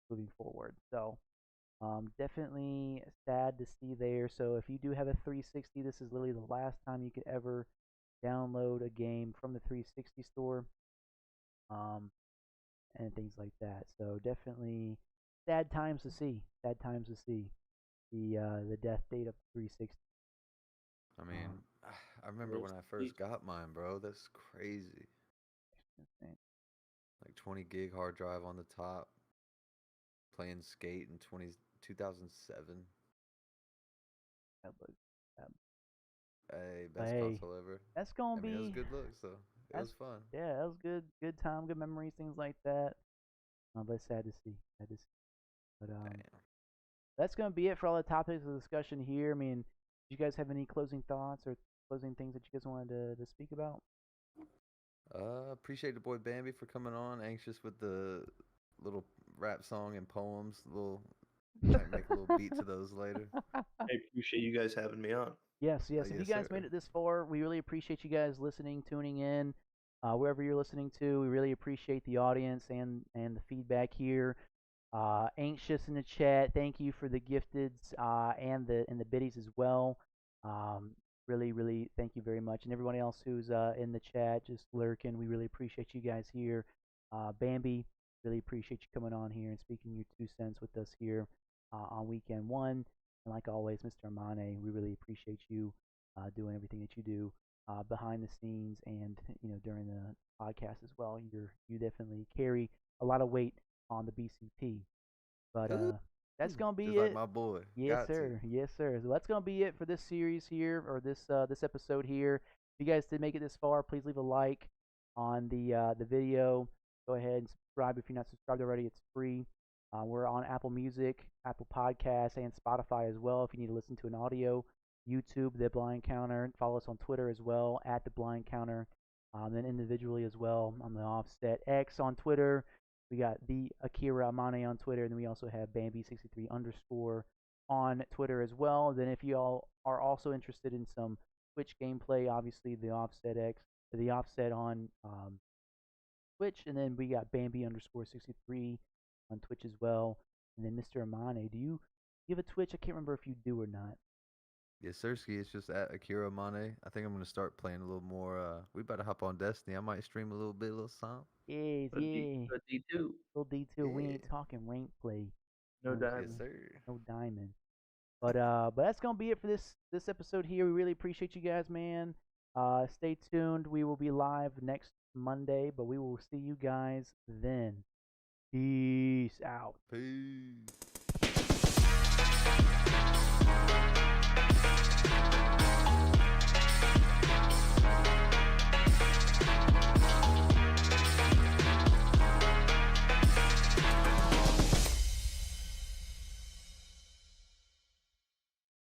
moving forward. So definitely sad to see there. So if you do have a 360, this is literally the last time you could ever download a game from the 360 store, um, and things like that. So definitely sad times to see. Sad times to see the death date of 360. I mean, I remember when I first got mine, bro. That's crazy. Insane. Like 20 gig hard drive on the top. Playing Skate in 2007. That looks bad. Hey, But best hey, console ever. that's gonna I mean, it was be good looks, so it that's was fun. yeah, that was good time, good memories, things like that. But sad to see, sad to see. But Damn. that's gonna be it for all the topics of discussion here. I mean, do you guys have any closing thoughts or closing things that you guys wanted to speak about? Appreciate the boy Bambi for coming on. Anxious with the little rap song and poems. Might make a little beat to those later. I appreciate you guys having me on. Yes. If you Yes, guys sir. made it this far, we really appreciate you guys listening, tuning in, wherever you're listening to. We really appreciate the audience and the feedback here. Anxious in the chat, thank you for the gifteds and the biddies as well. Um, really thank you very much, and everyone else who's in the chat just lurking. We really appreciate you guys here. Bambi, really appreciate you coming on here and speaking your 2 cents with us here on weekend one. And like always, Mr. Amane, we really appreciate you doing everything that you do behind the scenes and during the podcast as well. You definitely carry a lot of weight on the BCP. But that's gonna be Just like it. my boy. Yes, Got to. sir. Yes, sir. So that's gonna be it for this series here, or this episode here. If you guys did make it this far, please leave a like on the video. Go ahead and subscribe if you're not subscribed already. It's free. We're on Apple Music, Apple Podcasts, and Spotify as well. If you need to listen to an audio, YouTube, The Blind Counter. Follow us on Twitter as well at The Blind Counter. Then individually as well on the Offset X on Twitter. We got the AKIIRA AMANE on Twitter, and then we also have Bambi63 underscore on Twitter as well. Then if you all are also interested in some Twitch gameplay, obviously the Offset X, the Offset on Twitch, and then we got Bambi underscore 63 on Twitch as well. And then Mr. Amane, do you have a Twitch? I can't remember if you do or not. Yes, Sirski. It's just at Akira Mane. I think I'm gonna start playing a little more. We better hop on Destiny. I might stream a little something. Yes, A yeah. D2. Little D2. We Yeah. ain't talking rank play. No You know what I'm diamond. Yes, saying? sir. No diamond. But that's gonna be it for this episode here. We really appreciate you guys, man. Stay tuned. We will be live next Monday, but we will see you guys then. Peace out. Peace.